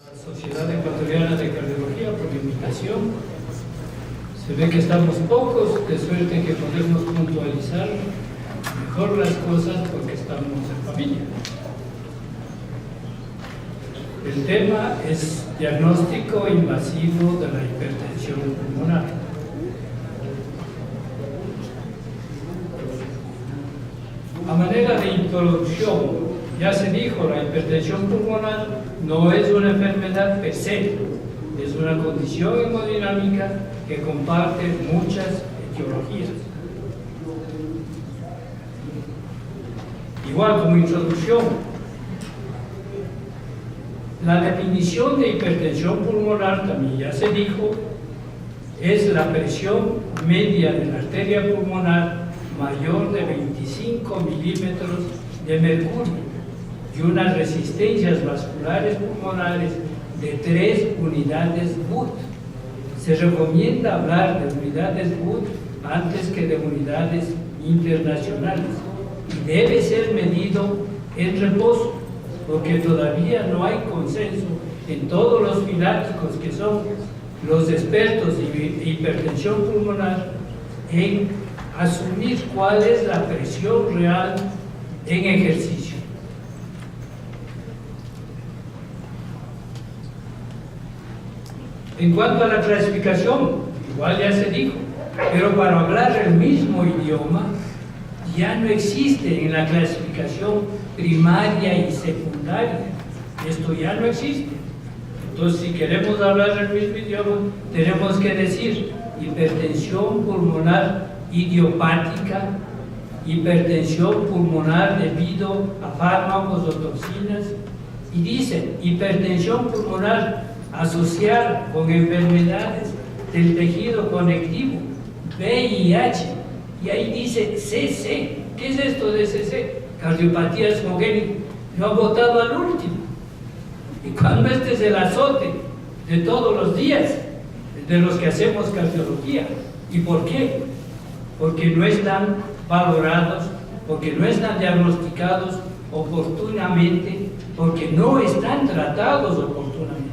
Sociedad Ecuatoriana de Cardiología por la invitación. Se ve que estamos pocos, de suerte que podemos puntualizar mejor las cosas porque estamos en familia. El tema es diagnóstico invasivo de la hipertensión pulmonar. A manera de introducción, ya se dijo, la hipertensión pulmonar no es una enfermedad per se, es una condición hemodinámica que comparte muchas etiologías. Igual como introducción, la definición de hipertensión pulmonar, también ya se dijo, es la presión media de la arteria pulmonar mayor de 25 milímetros de mercurio y unas resistencias vasculares pulmonares de 3 unidades Wood. Se recomienda hablar de unidades Wood antes que de unidades internacionales y debe ser medido en reposo, porque todavía no hay consenso en todos los filáticos que son los expertos de hipertensión pulmonar en asumir cuál es la presión real en ejercicio. En cuanto a la clasificación, igual ya se dijo, pero para hablar el mismo idioma, ya no existe en la clasificación primaria y secundaria. Esto ya no existe. Entonces, si queremos hablar el mismo idioma, tenemos que decir hipertensión pulmonar idiopática, hipertensión pulmonar debido a fármacos o toxinas, y dicen hipertensión pulmonar asociada con enfermedades del tejido conectivo, VIH, y ahí dice CC. ¿Qué es esto de CC? Cardiopatías congénitas. Lo han votado al último. Y cuando este es el azote de todos los días de los que hacemos cardiología. ¿Y por qué? Porque no están valorados, porque no están diagnosticados oportunamente, porque no están tratados oportunamente.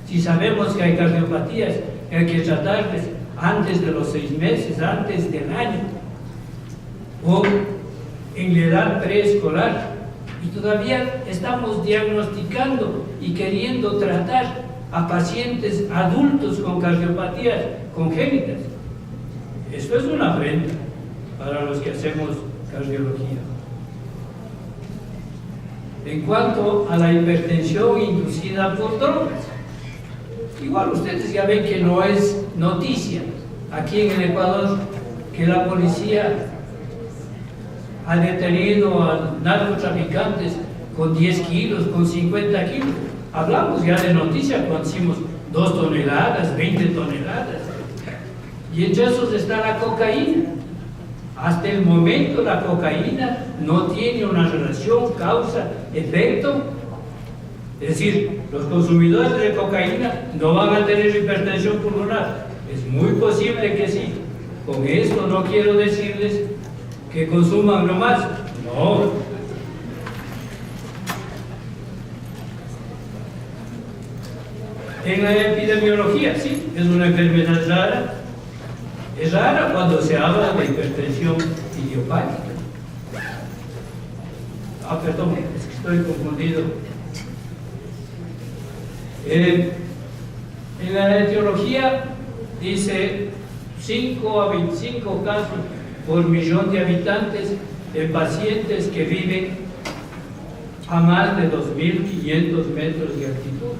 Si sabemos que hay cardiopatías que hay que tratarles antes de los 6 meses, antes del año, o en la edad preescolar, y todavía estamos diagnosticando y queriendo tratar a pacientes adultos con cardiopatías congénitas. Esto es una afrenta para los que hacemos cardiología. En cuanto a la hipertensión inducida por drogas, igual ustedes ya ven que no es noticia aquí en el Ecuador que la policía ha detenido a narcotraficantes con 10 kilos, con 50 kilos. Hablamos ya de noticia cuando hicimos 2 toneladas, 20 toneladas. Y entre esos está la cocaína. Hasta el momento la cocaína no tiene una relación causa-efecto. Es decir, los consumidores de cocaína no van a tener hipertensión pulmonar. Es muy posible que sí. Con esto no quiero decirles que consuman nomás. No. En la epidemiología, sí, es una enfermedad rara. Es rara cuando se habla de hipertensión idiopática. Perdón, es que estoy confundido. En la etiología dice 5 a 25 casos por millón de habitantes en pacientes que viven a más de 2.500 metros de altitud.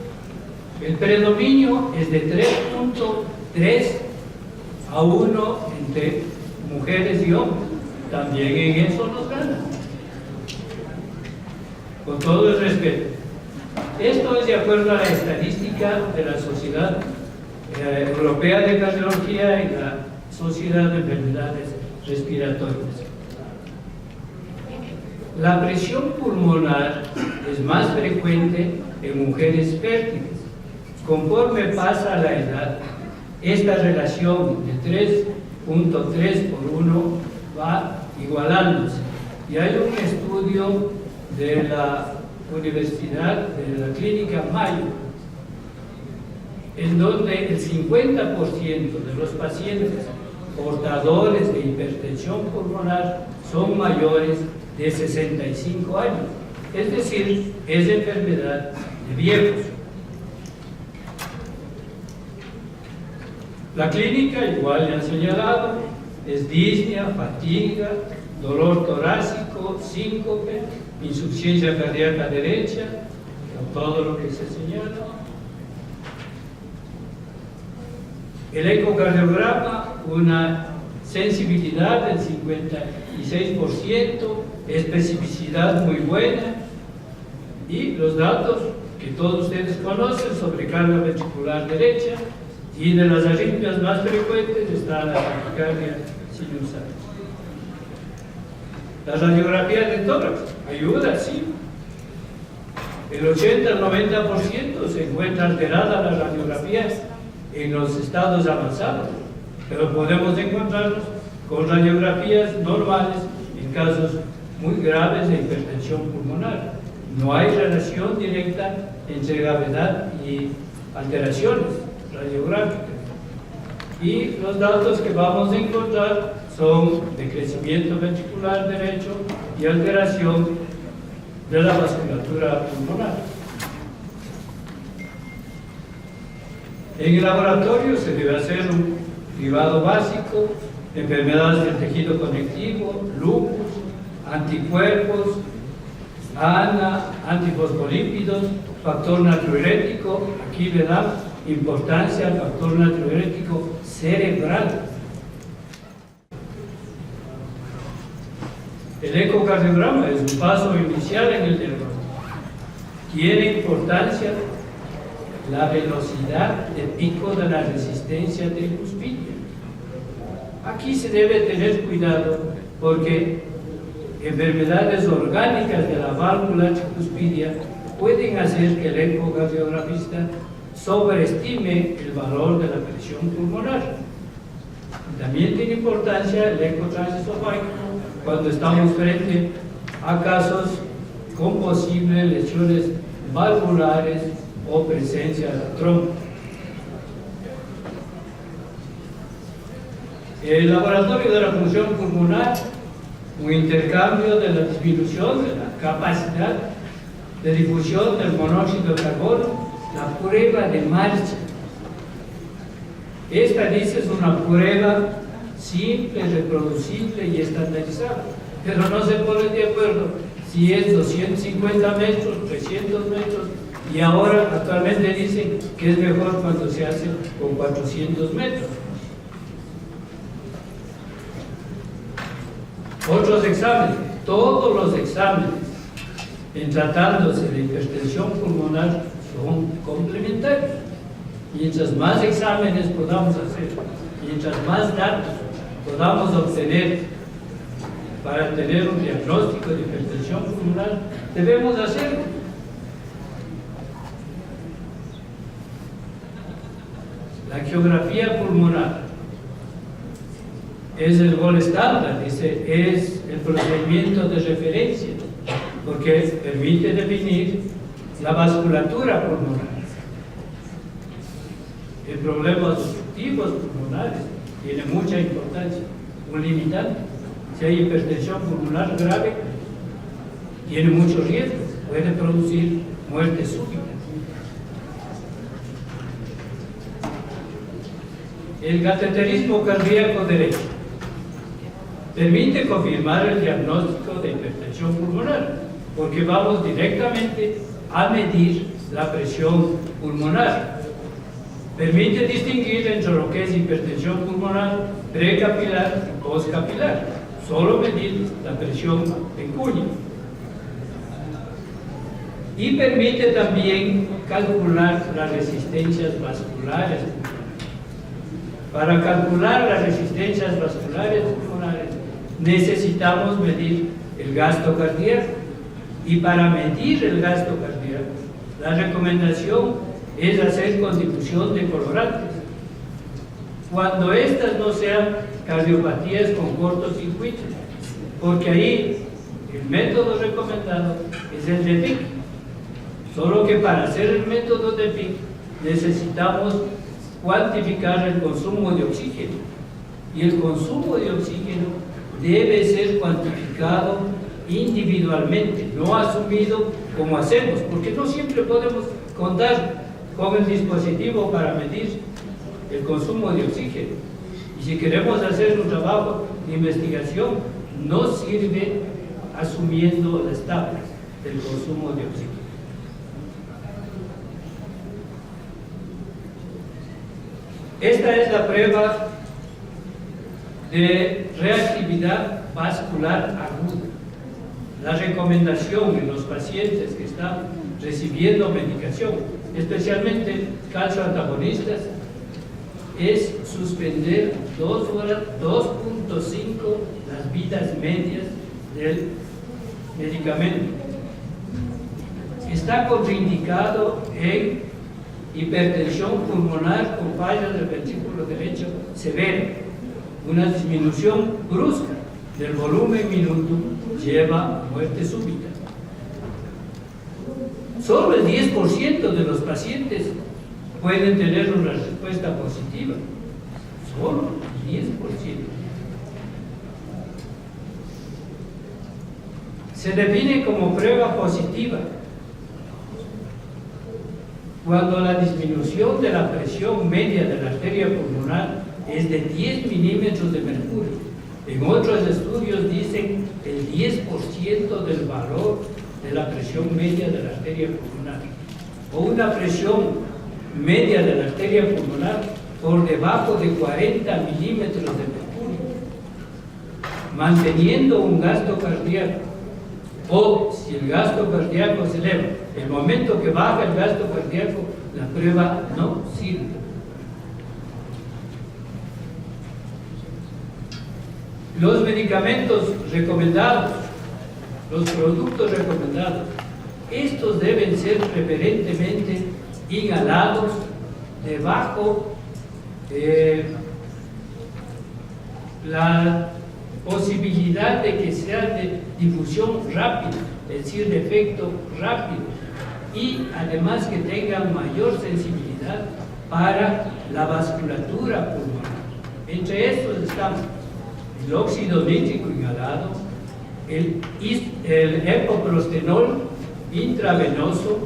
El predominio es de 3.3 a 1 entre mujeres y hombres. También en eso nos ganan. Con todo el respeto. Esto es de acuerdo a la estadística de la Sociedad Europea de Cardiología y la Sociedad de Enfermedades Respiratorias. La presión pulmonar es más frecuente en mujeres fértiles. Conforme pasa la edad, esta relación de 3.3 por 1 va igualándose. Y hay un estudio de la Universidad de la Clínica Mayo en donde el 50% de los pacientes portadores de hipertensión pulmonar son mayores de 65 años, es decir, es enfermedad de viejos. La clínica, igual ya han señalado, es disnea, fatiga, dolor torácico, síncope, insuficiencia cardíaca derecha, todo lo que se señala. El ecocardiograma, una sensibilidad del 56%, especificidad muy buena, y los datos que todos ustedes conocen sobre carga ventricular derecha, y de las arritmias más frecuentes está la taquicardia sinusal. La radiografía de tórax ayuda, sí. El 80 al 90% se encuentra alterada la radiografía en los estados avanzados, pero podemos encontrarnos con radiografías normales en casos muy graves de hipertensión pulmonar. No hay relación directa entre gravedad y alteraciones radiográficas. Y los datos que vamos a encontrar son de crecimiento ventricular derecho y alteración de la vasculatura pulmonar. En el laboratorio se debe hacer un cribado básico, enfermedades del tejido conectivo, lupus, anticuerpos, ANA, antifosfolípidos, factor natriurético. Aquí le dan importancia al factor natriurético cerebral. El ecocardiograma es un paso inicial en el diagnóstico. Tiene importancia la velocidad de pico de la resistencia tricuspidia. Aquí se debe tener cuidado porque enfermedades orgánicas de la válvula tricuspidia pueden hacer que el ecocardiografista sobreestime el valor de la presión pulmonar. También tiene importancia el eco transesofágico cuando estamos frente a casos con posibles lesiones valvulares o presencia de trombo. El laboratorio de la función pulmonar, un intercambio de la disminución de la capacidad de difusión del monóxido de carbono, la prueba de marcha. Esta dice es una prueba simple, reproducible y estandarizada, pero no se ponen de acuerdo si es 250 metros, 300 metros, y ahora actualmente dicen que es mejor cuando se hace con 400 metros. Otros exámenes, todos los exámenes en tratándose de hipertensión pulmonar son complementarios. Mientras más exámenes podamos hacer, mientras más datos podamos obtener para tener un diagnóstico de hipertensión pulmonar, debemos hacerlo. La angiografía pulmonar es el gol estándar, es el procedimiento de referencia, porque permite definir la vasculatura pulmonar. El problemas obstructivos pulmonares tiene mucha importancia, un limitante. Si hay hipertensión pulmonar grave, tiene muchos riesgos, puede producir muerte súbita. El cateterismo cardíaco derecho permite confirmar el diagnóstico de hipertensión pulmonar, porque vamos directamente a medir la presión pulmonar. Permite distinguir entre lo que es hipertensión pulmonar precapilar y postcapilar, solo medir la presión en cuña. Y permite también calcular las resistencias vasculares. Para calcular las resistencias vasculares pulmonares necesitamos medir el gasto cardíaco, y para medir el gasto cardíaco la recomendación es hacer con difusión de colorantes cuando estas no sean cardiopatías con cortocircuito, porque ahí el método recomendado es el de PIC, solo que para hacer el método de PIC necesitamos cuantificar el consumo de oxígeno. Y el consumo de oxígeno debe ser cuantificado individualmente, no asumido como hacemos, porque no siempre podemos contar con el dispositivo para medir el consumo de oxígeno. Y si queremos hacer un trabajo de investigación, no sirve asumiendo las tablas del consumo de oxígeno. Esta es la prueba de reactividad vascular aguda. La recomendación en los pacientes que están recibiendo medicación, especialmente calcioantagonistas, es suspender 2 horas, 2.5 las vidas medias del medicamento. Está contraindicado en hipertensión pulmonar con falla del ventrículo derecho severa. Una disminución brusca del volumen minuto lleva a muerte súbita. Solo el 10% de los pacientes pueden tener una respuesta positiva. Solo el 10%. Se define como prueba positiva cuando la disminución de la presión media de la arteria pulmonar es de 10 milímetros de mercurio. En otros estudios dicen el 10% del valor de la presión media de la arteria pulmonar, o una presión media de la arteria pulmonar por debajo de 40 milímetros de mercurio, manteniendo un gasto cardíaco. O si el gasto cardíaco se eleva, el momento que baja el gasto cardíaco, la prueba no sirve. Los medicamentos recomendados, los productos recomendados, estos deben ser preferentemente inhalados debajo la posibilidad de que sea de difusión rápida, es decir, de efecto rápido, y además que tengan mayor sensibilidad para la vasculatura pulmonar. Entre estos están el óxido nítrico inhalado, el epoprostenol intravenoso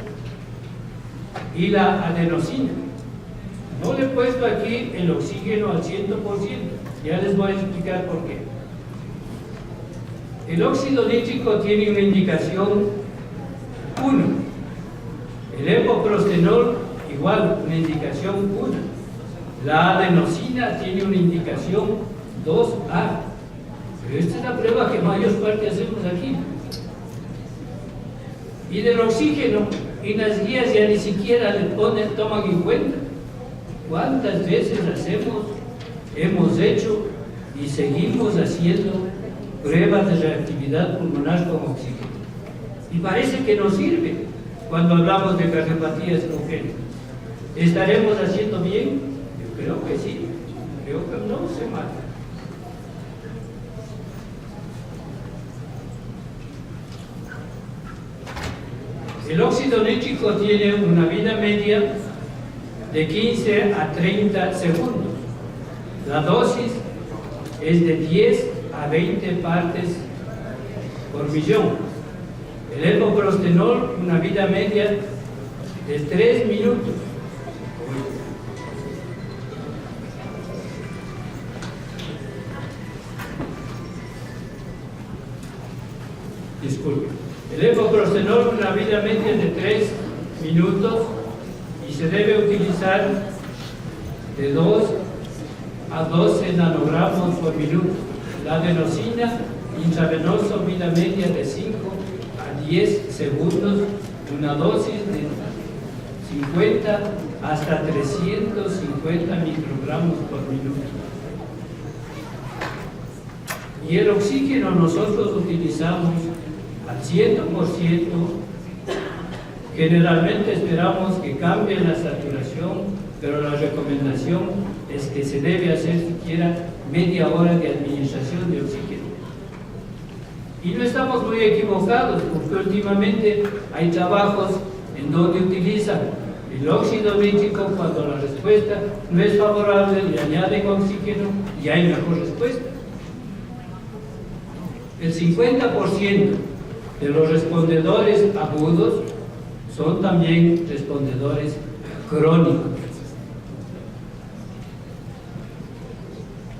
y la adenosina. No le he puesto aquí el oxígeno al 100%, ya les voy a explicar por qué. El óxido nítrico tiene una indicación 1, el epoprostenol igual, una indicación 1, la adenosina tiene una indicación 2A, pero esta es la prueba que mayor parte hacemos aquí. Y del oxígeno, en las guías ya ni siquiera le toman en cuenta. ¿Cuántas veces hemos hecho y seguimos haciendo pruebas de reactividad pulmonar con oxígeno? Y parece que no sirve cuando hablamos de cardiopatías congénitas. ¿Estaremos haciendo bien? Yo creo que sí, creo que no se mata. El óxido nítrico tiene una vida media de 15 a 30 segundos. La dosis es de 10 a 20 partes por millón. El epoprostenol, una vida media de 3 minutos. Disculpe. El epoprostenol, una vida media de 3 minutos y se debe utilizar de 2 a 12 nanogramos por minuto. La adenosina intravenosa, vida media de 5 a 10 segundos, una dosis de 50 hasta 350 microgramos por minuto. Y el oxígeno nosotros utilizamos al 100%, generalmente esperamos que cambie la saturación, pero la recomendación es que se debe hacer siquiera media hora de administración de oxígeno. Y no estamos muy equivocados, porque últimamente hay trabajos en donde utilizan El óxido nítrico, cuando la respuesta no es favorable, le añaden oxígeno y hay mejor respuesta. El 50% de los respondedores agudos son también respondedores crónicos.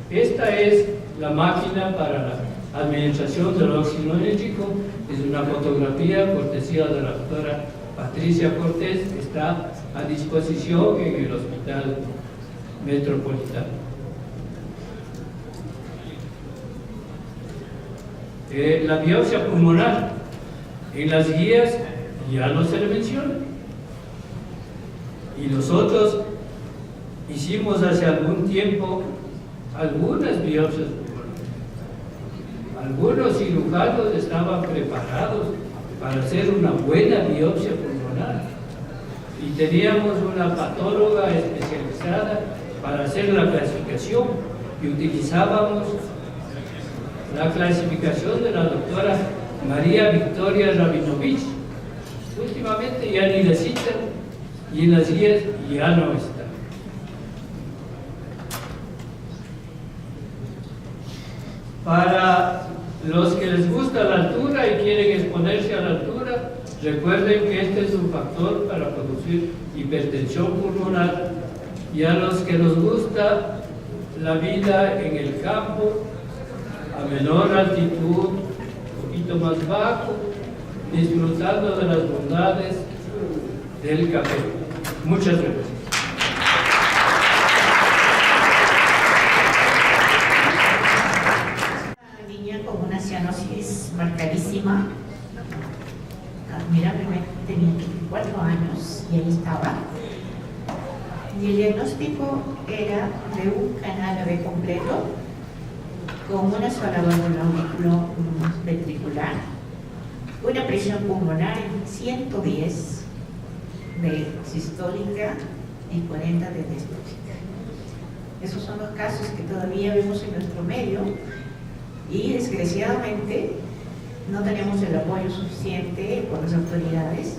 Esta es la máquina para la administración del óxido nítrico. Es una fotografía cortesía de la doctora Patricia Cortés, que está a disposición en el Hospital Metropolitano. La biopsia pulmonar, en las guías ya no se le menciona. Y nosotros hicimos hace algún tiempo algunas biopsias pulmonares. Algunos cirujanos estaban preparados para hacer una buena biopsia pulmonar. Y teníamos una patóloga especializada para hacer la clasificación y utilizábamos la clasificación de la doctora María Victoria Rabinovich. Últimamente ya ni la citan y en las guías ya no está. Para los que les gusta la altura y quieren exponerse a la altura, recuerden que este es un factor para producir hipertensión pulmonar. Y a los que nos gusta la vida en el campo, a menor altitud, un poquito más bajo, disfrutando de las bondades del café. Muchas gracias. Una niña con una cianosis marcadísima, admirablemente tenía 24 años y ahí estaba. Y el diagnóstico era de un canal AB completo, con una sola válvula ventricular, una presión pulmonar en 110 de sistólica y 40 de diastólica. Esos son los casos que todavía vemos en nuestro medio y desgraciadamente no tenemos el apoyo suficiente por las autoridades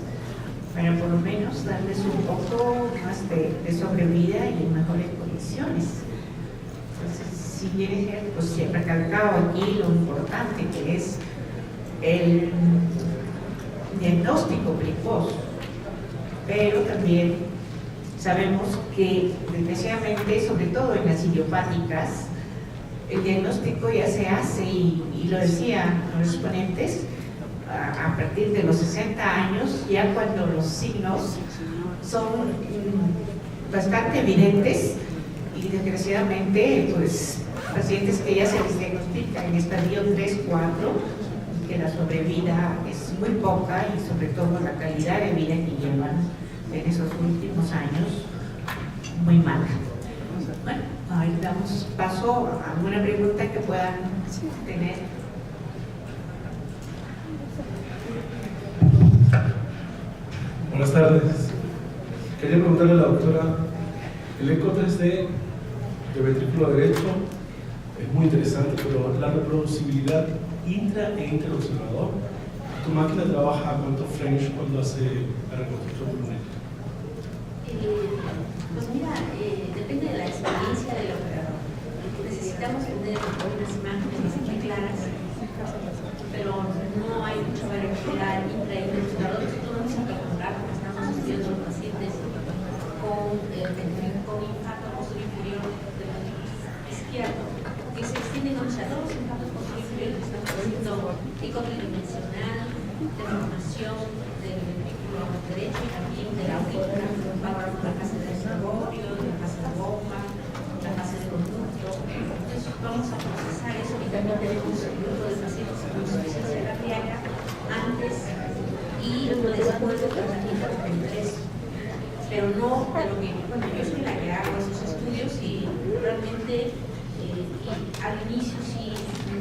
para por lo menos darles un poco más de sobrevida y en mejores condiciones. Si bien pues, se ha recalcado aquí lo importante que es el diagnóstico precoz, pero también sabemos que desgraciadamente, sobre todo en las idiopáticas, el diagnóstico ya se hace y lo decían los exponentes, a partir de los 60 años, ya cuando los signos son bastante evidentes y desgraciadamente pues pacientes que ya se les diagnostica en estadio 3, 4, que la sobrevida es muy poca y sobre todo la calidad de vida que llevan en esos últimos años muy mala. Bueno, ahí damos paso a alguna pregunta que puedan tener. Buenas tardes. Quería preguntarle a la doctora, el eco 3D de ventrículo derecho es muy interesante, pero la reproducibilidad intra e interobservador, ¿tu máquina trabaja a cuántos frames cuando hace la reconstrucción pulmonar? Pues mira, depende de la experiencia del operador. Necesitamos tener unas imágenes muy claras, pero no hay mucha variabilidad intra y interobservador. Nosotros vamos a preguntar porque estamos estudiando los pacientes con infarto posterior inferior del ventrículo izquierdo, que se extienden hacia dos infartos posterior inferiores. Estamos haciendo eco tridimensional, deformación del ventrículo derecho y también de la aurícula, valorando la fase del reservorio, la fase de bomba, la fase de conducto. Entonces vamos a procesar eso y también tenemos un grupo de pacientes con insuficiencia cardíaca antes y después del tratamiento con ingreso. Pero no de lo que, bueno, yo soy la que hago esos estudios y realmente al inicio sí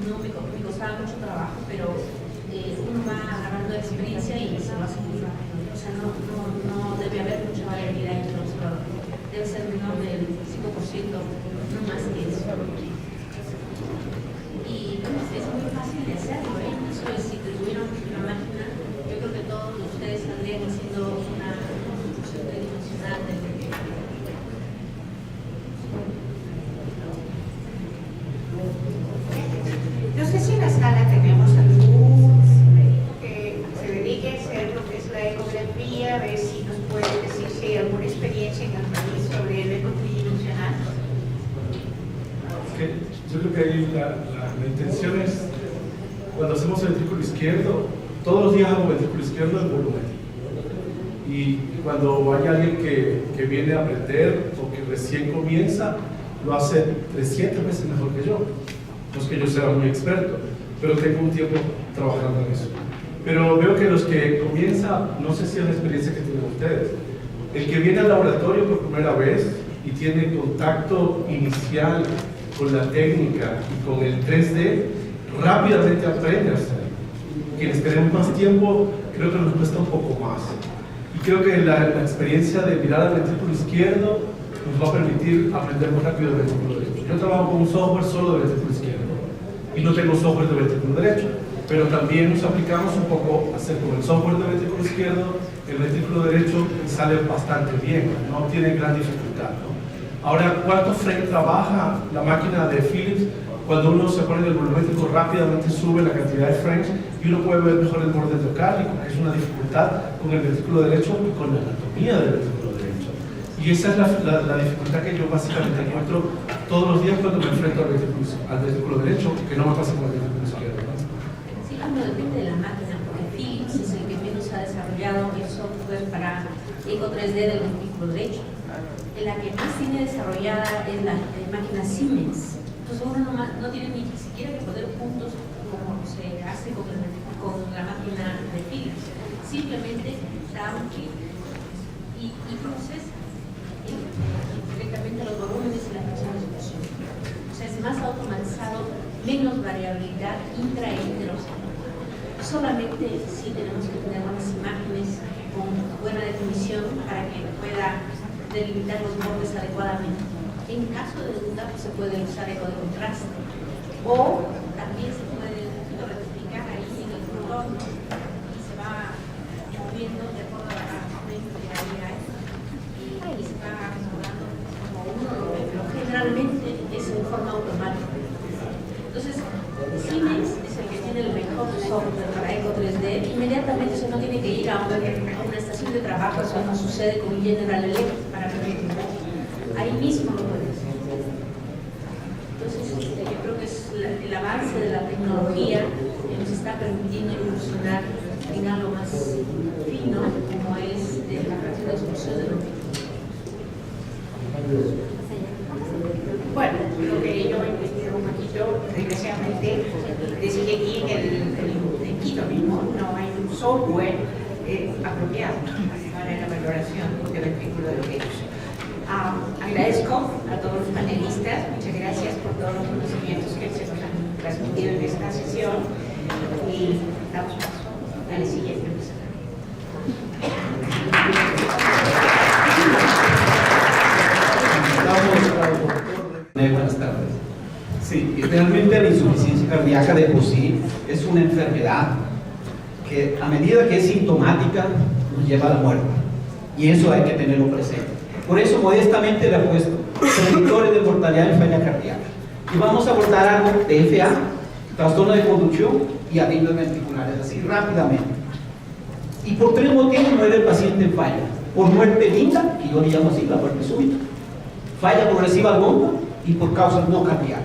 no me costaba mucho trabajo, pero uno va agarrando experiencia y se va haciendo. O sea, no debe haber mucha variabilidad entre los observadores. Debe ser menor del 5%, no más que eso. Y bueno, es muy fácil de hacerlo, ¿eh? Eso es, si tuvieron una máquina, yo creo que todos ustedes saldrían haciendo una reconstrucción tridimensional No sé si en la sala tenemos algún que se dedique a hacer lo que es la ecografía, a ver si nos puede decir si hay alguna experiencia en el país sobre el eco tridimensional. Yo creo que ahí la intención es, cuando hacemos el ventrículo izquierdo, todos los días hago ventrículo izquierdo en volumen. Y cuando hay alguien que viene a aprender o que recién comienza, lo hace 300 veces mejor que yo. No es que yo sea muy experto, pero tengo un tiempo trabajando en eso. Pero veo que los que comienzan, no sé si es la experiencia que tienen ustedes, el que viene al laboratorio por primera vez y tiene contacto inicial con la técnica y con el 3D, rápidamente aprende a hacer. Quienes tenemos más tiempo, creo que nos cuesta un poco más. Y creo que la experiencia de mirar al ventrículo izquierdo nos va a permitir aprender más rápido del ventrículo derecho. Yo trabajo con un software solo de ventrículo izquierdo y no tengo software de ventrículo derecho, pero también nos aplicamos un poco a hacer con el software de ventrículo izquierdo, el ventrículo derecho sale bastante bien, no tiene gran dificultad, ¿no? Ahora, ¿cuánto frame trabaja la máquina de Philips? Cuando uno se pone en el volumétrico, rápidamente sube la cantidad de frames y uno puede ver mejor el borde endocárdico, que es una dificultad con el ventrículo derecho y con la anatomía del ventrículo derecho. Y esa es la dificultad que yo básicamente encuentro todos los días cuando me enfrento al ventrículo derecho, que no me pasa con el ventrículo izquierdo, ¿no? Sí, no depende de la máquina, porque Philips es el que menos ha desarrollado el software para Eco 3D del ventrículo derecho. La que más tiene desarrollada es la máquina Siemens. Entonces uno no tiene ni siquiera que poner puntos como se hace con la máquina de Philips. Simplemente da un clic y procesa directamente los volúmenes y las presiones de presión. O sea, es más automatizado, menos variabilidad intra e interocelular. Solamente sí tenemos que tener unas imágenes con buena definición para que pueda delimitar los bordes adecuadamente. En caso de duda, pues se puede usar eco de contraste o también se puede rectificar ahí en el contorno y se va moviendo de acuerdo a la frente que hay y se va acomodando como uno lo ve, pero generalmente es en forma automática. Entonces, Siemens es el que tiene el mejor software para Eco 3D. Inmediatamente se no tiene que ir a una estación de trabajo, eso no sucede con General Electric para permitir. Ahí mismo lo puede hacer. Entonces, yo creo que es el avance de la tecnología que nos está permitiendo evolucionar en algo más fino, como es la fracción de explosión de los vehículos. Bueno, lo que yo investigué un poquito, desgraciadamente, decía que aquí en Quito mismo no hay un software apropiado para la valoración del ventrículo derecho. Agradezco a todos los panelistas, muchas gracias por todos los conocimientos que se nos han transmitido en esta sesión y damos paso a la siguiente presentación. Buenas tardes. Sí, realmente la insuficiencia cardíaca de por sí es una enfermedad que a medida que es sintomática nos lleva a la muerte y eso hay que tenerlo presente. Por eso modestamente le he puesto predictores de mortalidad en falla cardíaca y vamos a abordar algo de FA, trastorno de conducción y arritmias ventriculares, así rápidamente. Y por 3 motivos muere el paciente en falla: por muerte lenta, que yo le llamo así, la muerte súbita, falla progresiva aguda y por causas no cardíacas.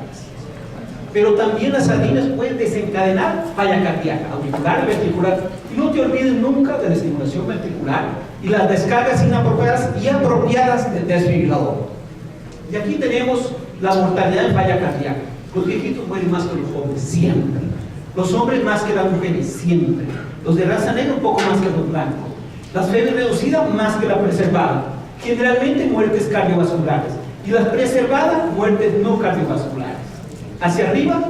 Pero también las arritmias pueden desencadenar falla cardíaca, auricular y ventricular. Y no te olvides nunca de la estimulación ventricular y las descargas inapropiadas y apropiadas del desfibrilador. Y aquí tenemos la mortalidad en falla cardíaca. Los viejitos mueren más que los jóvenes, siempre. Los hombres más que las mujeres, siempre. Los de raza negra un poco más que los blancos. Las febres reducidas más que la preservada. Generalmente muertes cardiovasculares. Y las preservadas, muertes no cardiovasculares. Hacia arriba,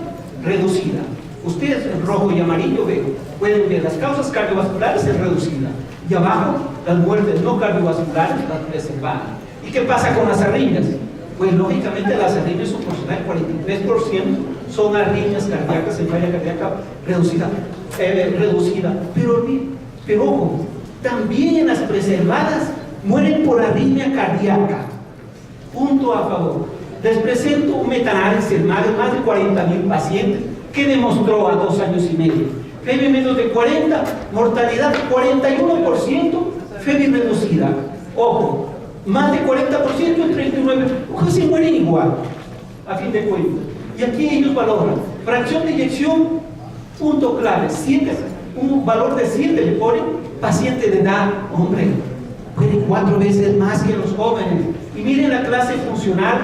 reducida. Ustedes en rojo y amarillo pueden ver las causas cardiovasculares en reducida. Y abajo, las muertes no cardiovasculares, las preservadas. ¿Y qué pasa con las arritmias? Pues lógicamente las arritmias, su porcentaje 43% son arritmias cardíacas en falla cardíaca reducida. Pero ojo, también las preservadas mueren por arritmia cardíaca. Punto a favor. Les presento un metaanálisis en más de 40.000 pacientes ¿Qué demostró a 2 años y medio? Febio menos de 40, mortalidad 41%, febio reducida. Ojo, más de 40% en 39%, casi mueren igual, a fin de cuentas. Y aquí ellos valoran fracción de eyección, punto clave, 7, un valor de 7 le ponen, paciente de edad, hombre, pueden 4 veces más que los jóvenes. Y miren la clase funcional,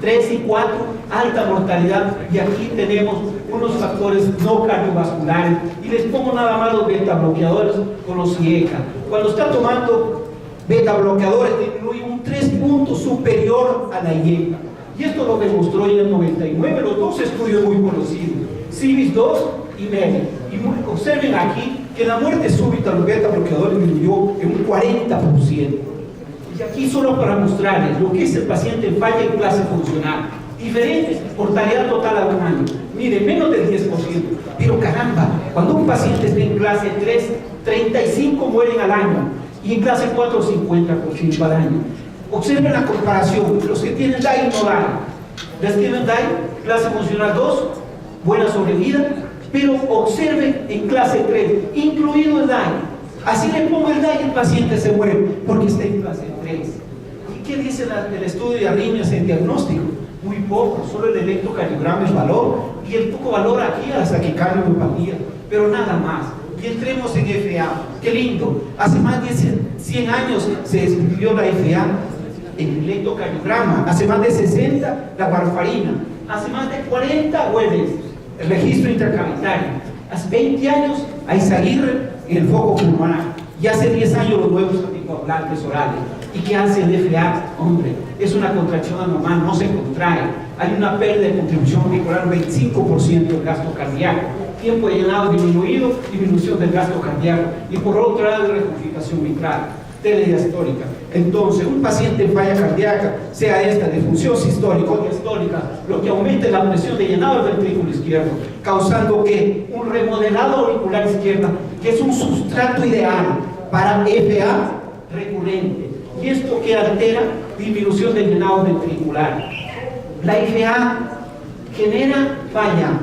3 y 4, alta mortalidad, y aquí tenemos unos factores no cardiovasculares, y les pongo nada más los beta bloqueadores con los IECA. Cuando está tomando beta bloqueadores disminuye un 3 puntos superior a la IECA, y esto lo demostró en el 99, los dos estudios muy conocidos, CIVIS 2 y MEDI. Y observen aquí que la muerte súbita de los beta bloqueadores disminuyó en un 40%. Y aquí solo para mostrarles lo que es el paciente en falla en clase funcional. Diferentes, mortalidad total a un año. Mire, menos del 10%. Pero caramba, cuando un paciente está en clase 3, 35 mueren al año. Y en clase 4, 50% al año. Observen la comparación. Los que tienen DAI y no DAI. Los que tienen DAI, clase funcional 2, buena sobrevida. Pero observen en clase 3, incluido el DAI. Así le pongo el DAI y el paciente se muere porque está en clase 3. ¿Y qué dice el estudio de arritmias en diagnóstico? Muy poco, solo el electrocardiograma es valor y el poco valor aquí a la taquicardiopatía, pero nada más. Y entremos en FA. Qué lindo. Hace más de 100 años se descubrió la FA en el electrocardiograma. Hace más de 60 la warfarina. Hace más de 40 Wedes, el registro intracavitario. Hace 20 años a Izaguirre en el foco pulmonar. Y hace 10 años los nuevos anticoagulantes orales. ¿Y qué hace el FA? Hombre, es una contracción anormal, no se contrae. Hay una pérdida de contribución auricular, 25% del gasto cardíaco. Tiempo de llenado disminuido, disminución del gasto cardíaco. Y por otro lado, regurgitación mitral, telediastólica. Entonces, un paciente en falla cardíaca, sea esta de función sistólica o diastólica, lo que aumenta es la presión de llenado del ventrículo izquierdo, causando que un remodelado auricular izquierda, que es un sustrato ideal para FA recurrente. Y esto que altera disminución del llenado ventricular. La FA genera falla.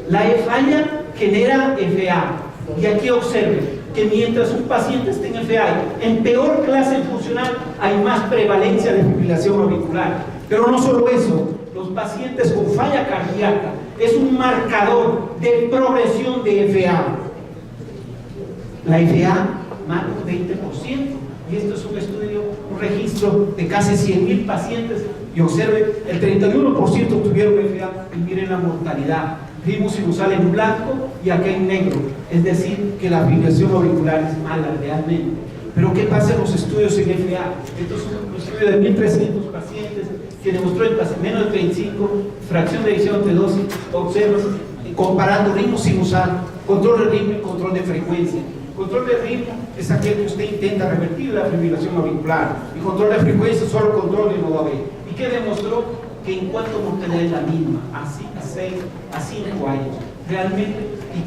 La falla genera FA. Y aquí observen que mientras un paciente esté en FA, en peor clase funcional, hay más prevalencia de fibrilación auricular. Pero no solo eso, los pacientes con falla cardíaca es un marcador de progresión de FA. La FA más del 20%. Y esto es un estudio, un registro de casi 100.000 pacientes, y observen, el 31% tuvieron FA, y miren la mortalidad, ritmo sinusal en blanco y acá en negro, es decir, que la fibrilación auricular es mala realmente. Pero ¿qué pasa en los estudios en FA? Esto es un estudio de 1.300 pacientes que demostró en menos de 35, fracción de edición de dosis, observen, comparando ritmo sinusal, control de ritmo y control de frecuencia. Control de ritmo es aquel que usted intenta revertir la fibrilación auricular, y control de frecuencia solo control de modo B. ¿Y qué demostró? Que en cuanto mortalidad es la misma, así a 6 a 5 años. Realmente,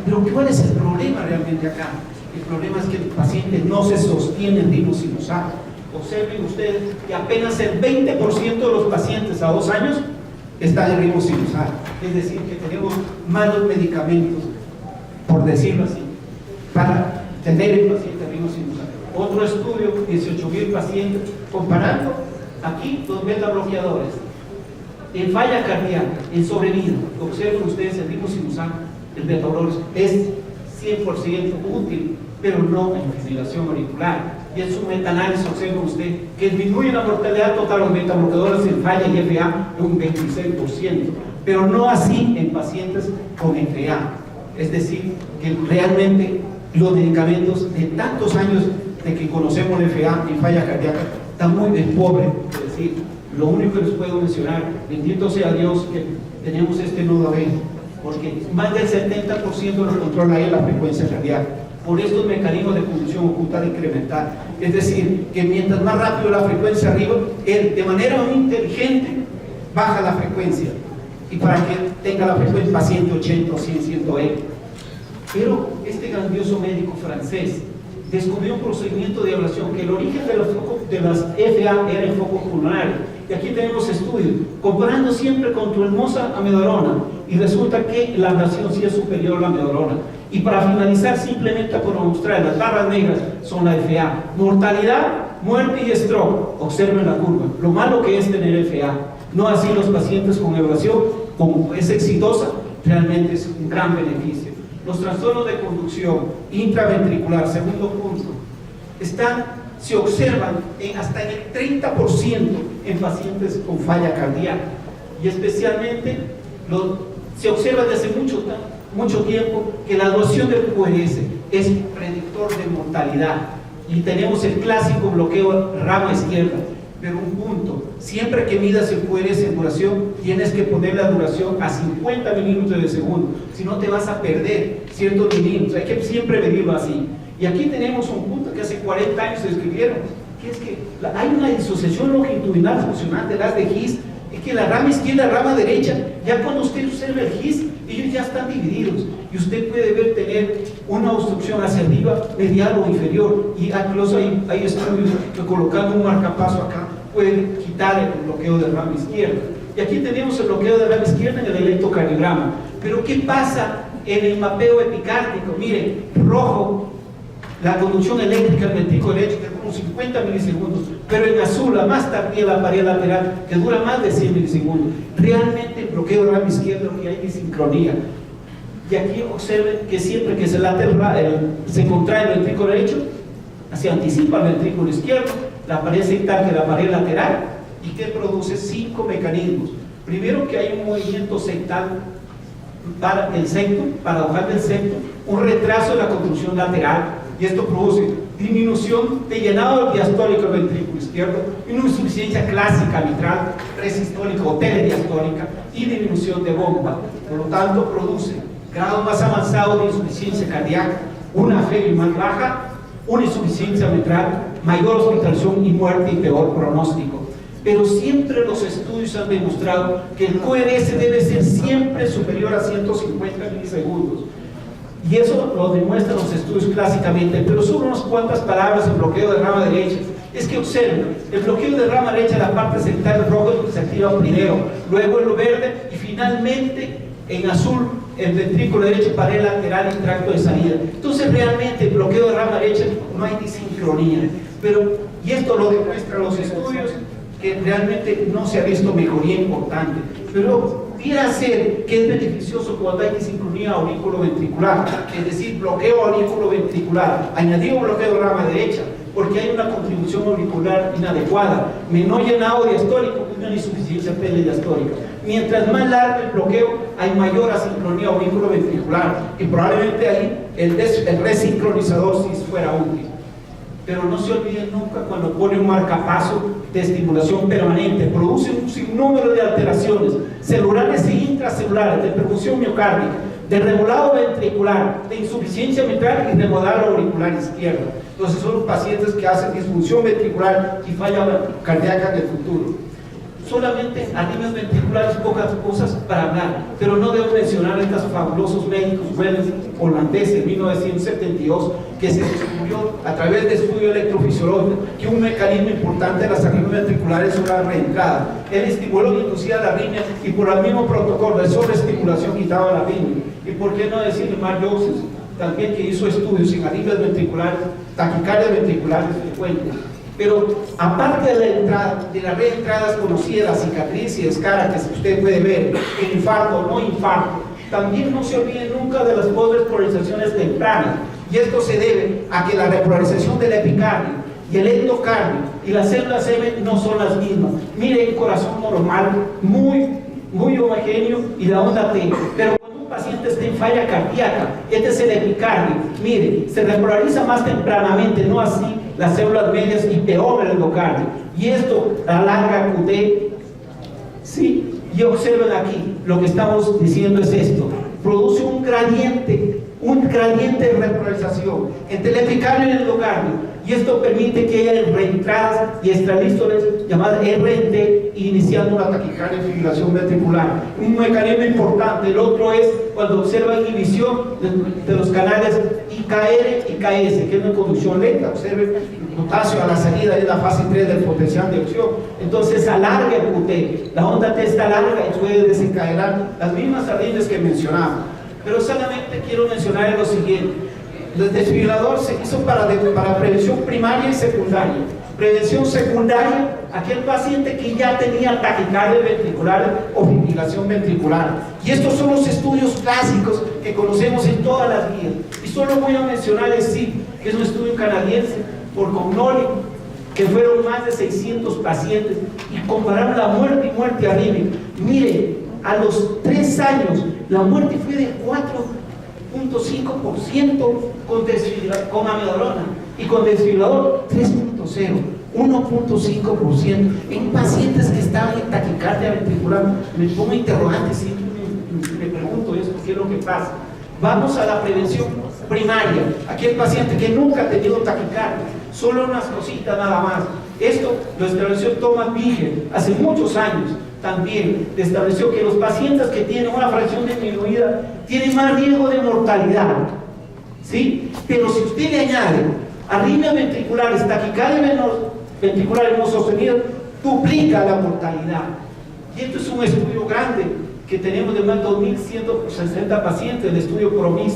pero ¿cuál es el problema realmente acá? El problema es que el paciente no se sostiene en ritmo sinusal. Observen ustedes que apenas el 20% de los pacientes a 2 años están en ritmo sinusal. Es decir, que tenemos malos medicamentos, por decirlo así, para tener el paciente ritmo sinusal. Otro estudio, 18.000 pacientes, comparando aquí los beta bloqueadores en falla cardíaca, en sobrevida. Observen ustedes el ritmo sinusal, el beta bloqueador es 100% útil, pero no en fibrilación auricular. Y en su metaanálisis observen usted que disminuye la mortalidad total de los beta bloqueadores en falla y FA en un 26%, pero no así en pacientes con FA. Es decir, que realmente los medicamentos de tantos años de que conocemos el FA y falla cardíaca están muy pobres. Es decir, lo único que les puedo mencionar, bendito sea Dios que tenemos este nodo AB, porque más del 70% nos controla ahí la frecuencia cardíaca por estos mecanismos de conducción oculta incremental. Es decir, que mientras más rápido la frecuencia arriba, él de manera muy inteligente baja la frecuencia, y para que tenga la frecuencia paciente 80 o 100, 120. Pero este grandioso médico francés descubrió un procedimiento de ablación, que el origen de las FA era en focos pulmonares. Y aquí tenemos estudios, comparando siempre con tu hermosa amiodarona, y resulta que la ablación sí es superior a la amiodarona. Y para finalizar, simplemente por mostrar, las barras negras son la FA. Mortalidad, muerte y stroke. Observen la curva. Lo malo que es tener FA. No así los pacientes con ablación, como es exitosa, realmente es un gran beneficio. Los trastornos de conducción intraventricular, segundo punto, se observan hasta en el 30% en pacientes con falla cardíaca. Y especialmente se observa desde mucho tiempo que la dotación del QRS es predictor de mortalidad. Y tenemos el clásico bloqueo rama izquierda. Pero un punto, siempre que midas el QRS en duración, tienes que poner la duración a 50 milímetros de segundo, si no te vas a perder ciertos milímetros, hay que siempre medirlo así. Y aquí tenemos un punto que hace 40 años describieron, que es que hay una disociación longitudinal funcional de las de His, es que la rama izquierda, la rama derecha, ya cuando usted observa el His, ellos ya están divididos, y usted puede ver tener una obstrucción hacia arriba, medial o inferior, y incluso hay estudios que colocando un marcapaso acá, pueden quitar el bloqueo de rama izquierda. Y aquí tenemos el bloqueo de rama izquierda en el electrocardiograma. Pero ¿qué pasa en el mapeo epicárdico? Miren, rojo, la conducción eléctrica del ventrículo derecho de como 50 milisegundos, pero en azul, la más tardía, la pared lateral, que dura más de 100 milisegundos. Realmente el bloqueo de rama izquierda, que hay disincronía. Y aquí observen que siempre que se contrae el ventrículo derecho, se anticipa el ventrículo izquierdo, la pared sectal que la pared lateral, y que produce 5 mecanismos. Primero, que hay un movimiento sectal para el septo, paradojal del septo, un retraso de la construcción lateral, y esto produce disminución de llenado diastólico del ventrículo izquierdo, una insuficiencia clásica mitral, resistólica o telediastólica, y disminución de bomba. Por lo tanto, produce grado más avanzado de insuficiencia cardíaca, una FEBI más baja, una insuficiencia mitral, mayor hospitalización y muerte y peor pronóstico. Pero siempre los estudios han demostrado que el QRS debe ser siempre superior a 150 milisegundos. Y eso lo demuestran los estudios clásicamente, pero solo unas cuantas palabras en bloqueo de rama derecha. Es que observen, el bloqueo de rama derecha, la parte sectal rojo es lo que se activa primero, luego en lo verde y finalmente en azul el ventrículo derecho, pared lateral y tracto de salida. Entonces realmente el bloqueo de rama derecha no hay disincronía, y esto lo demuestran los estudios, que realmente no se ha visto mejoría importante, pero pudiera ser que es beneficioso cuando hay disincronía aurículo-ventricular, es decir, bloqueo aurículo-ventricular, añadido bloqueo de rama derecha, porque hay una contribución auricular inadecuada, menor llenado diastólico y una insuficiencia telediastólica. Mientras más largo el bloqueo, hay mayor asincronía aurículo-ventricular, y probablemente ahí el resincronizador sí fuera útil. Pero no se olviden nunca cuando pone un marcapaso de estimulación permanente, produce un sinnúmero de alteraciones celulares e intracelulares, de perfusión miocárdica, de remodelado ventricular, de insuficiencia mitral y remodelado auricular izquierdo. Entonces son los pacientes que hacen disfunción ventricular y falla cardíaca en el futuro. Solamente arritmias ventriculares, pocas cosas para hablar, pero no debo mencionar a estos fabulosos médicos buenos holandeses en 1972 que se descubrió a través de estudio electrofisiológico que un mecanismo importante de las arritmias ventriculares es la reentrada. Él estimuló y inducía la arritmia y por el mismo protocolo de sobreestimulación quitaba la arritmia. ¿Y por qué no decir Mark Joseph, también que hizo estudios en arritmias ventriculares, taquicardias ventriculares frecuentes? Pero aparte de la entrada, de las reentradas conocidas, la cicatriz y escara que usted puede ver, el infarto o no infarto, también no se olvide nunca de las post-repolarizaciones tempranas, y esto se debe a que la repolarización del epicardio y el endocardio y las células M no son las mismas. Miren, corazón normal, muy homogéneo y la onda T, pero cuando un paciente está en falla cardíaca, este es el epicardio, mire, se repolariza más tempranamente, no así las células medias y peor el endocardio, y esto alarga QT. Sí, y observen aquí, lo que estamos diciendo es esto, produce un gradiente un gradiente de repolarización entre el epicardio y el endocardio, y esto permite que haya reentradas y extralístoles llamadas RNT, iniciando una taquicardia y fibrilación ventricular. Un mecanismo importante. El otro es cuando observa inhibición de los canales IKR y KS, que es una conducción lenta. Observe el potasio a la salida, es la fase 3 del potencial de acción. Entonces alarga el QT, la onda T está larga y puede desencadenar las mismas arritmias que mencionaba. Pero solamente quiero mencionar lo siguiente. El desfibrilador se hizo para prevención primaria y secundaria. Prevención secundaria, aquel paciente que ya tenía taquicardia ventricular o fibrilación ventricular. Y estos son los estudios clásicos que conocemos en todas las guías. Y solo voy a mencionar el CIP, que es un estudio canadiense por Connolly, que fueron más de 600 pacientes y compararon la muerte y muerte arrítmica. Miren, a los 3 años la muerte fue de 4.5% con amiodarona y con desfibrilador 3.0, 1.5% en pacientes que estaban en taquicardia ventricular. Me pongo interrogantes y me pregunto esto, ¿qué es lo que pasa? Vamos a la prevención primaria, aquel paciente que nunca ha tenido taquicardia, solo unas cositas nada más. Esto lo estableció Thomas Bigel hace muchos años. También estableció que los pacientes que tienen una fracción disminuida tienen más riesgo de mortalidad, ¿sí? Pero si usted le añade arritmias ventriculares, taquicardia ventricular no sostenida, duplica la mortalidad. Y esto es un estudio grande que tenemos de más de 2.160 pacientes, el estudio PROMIS,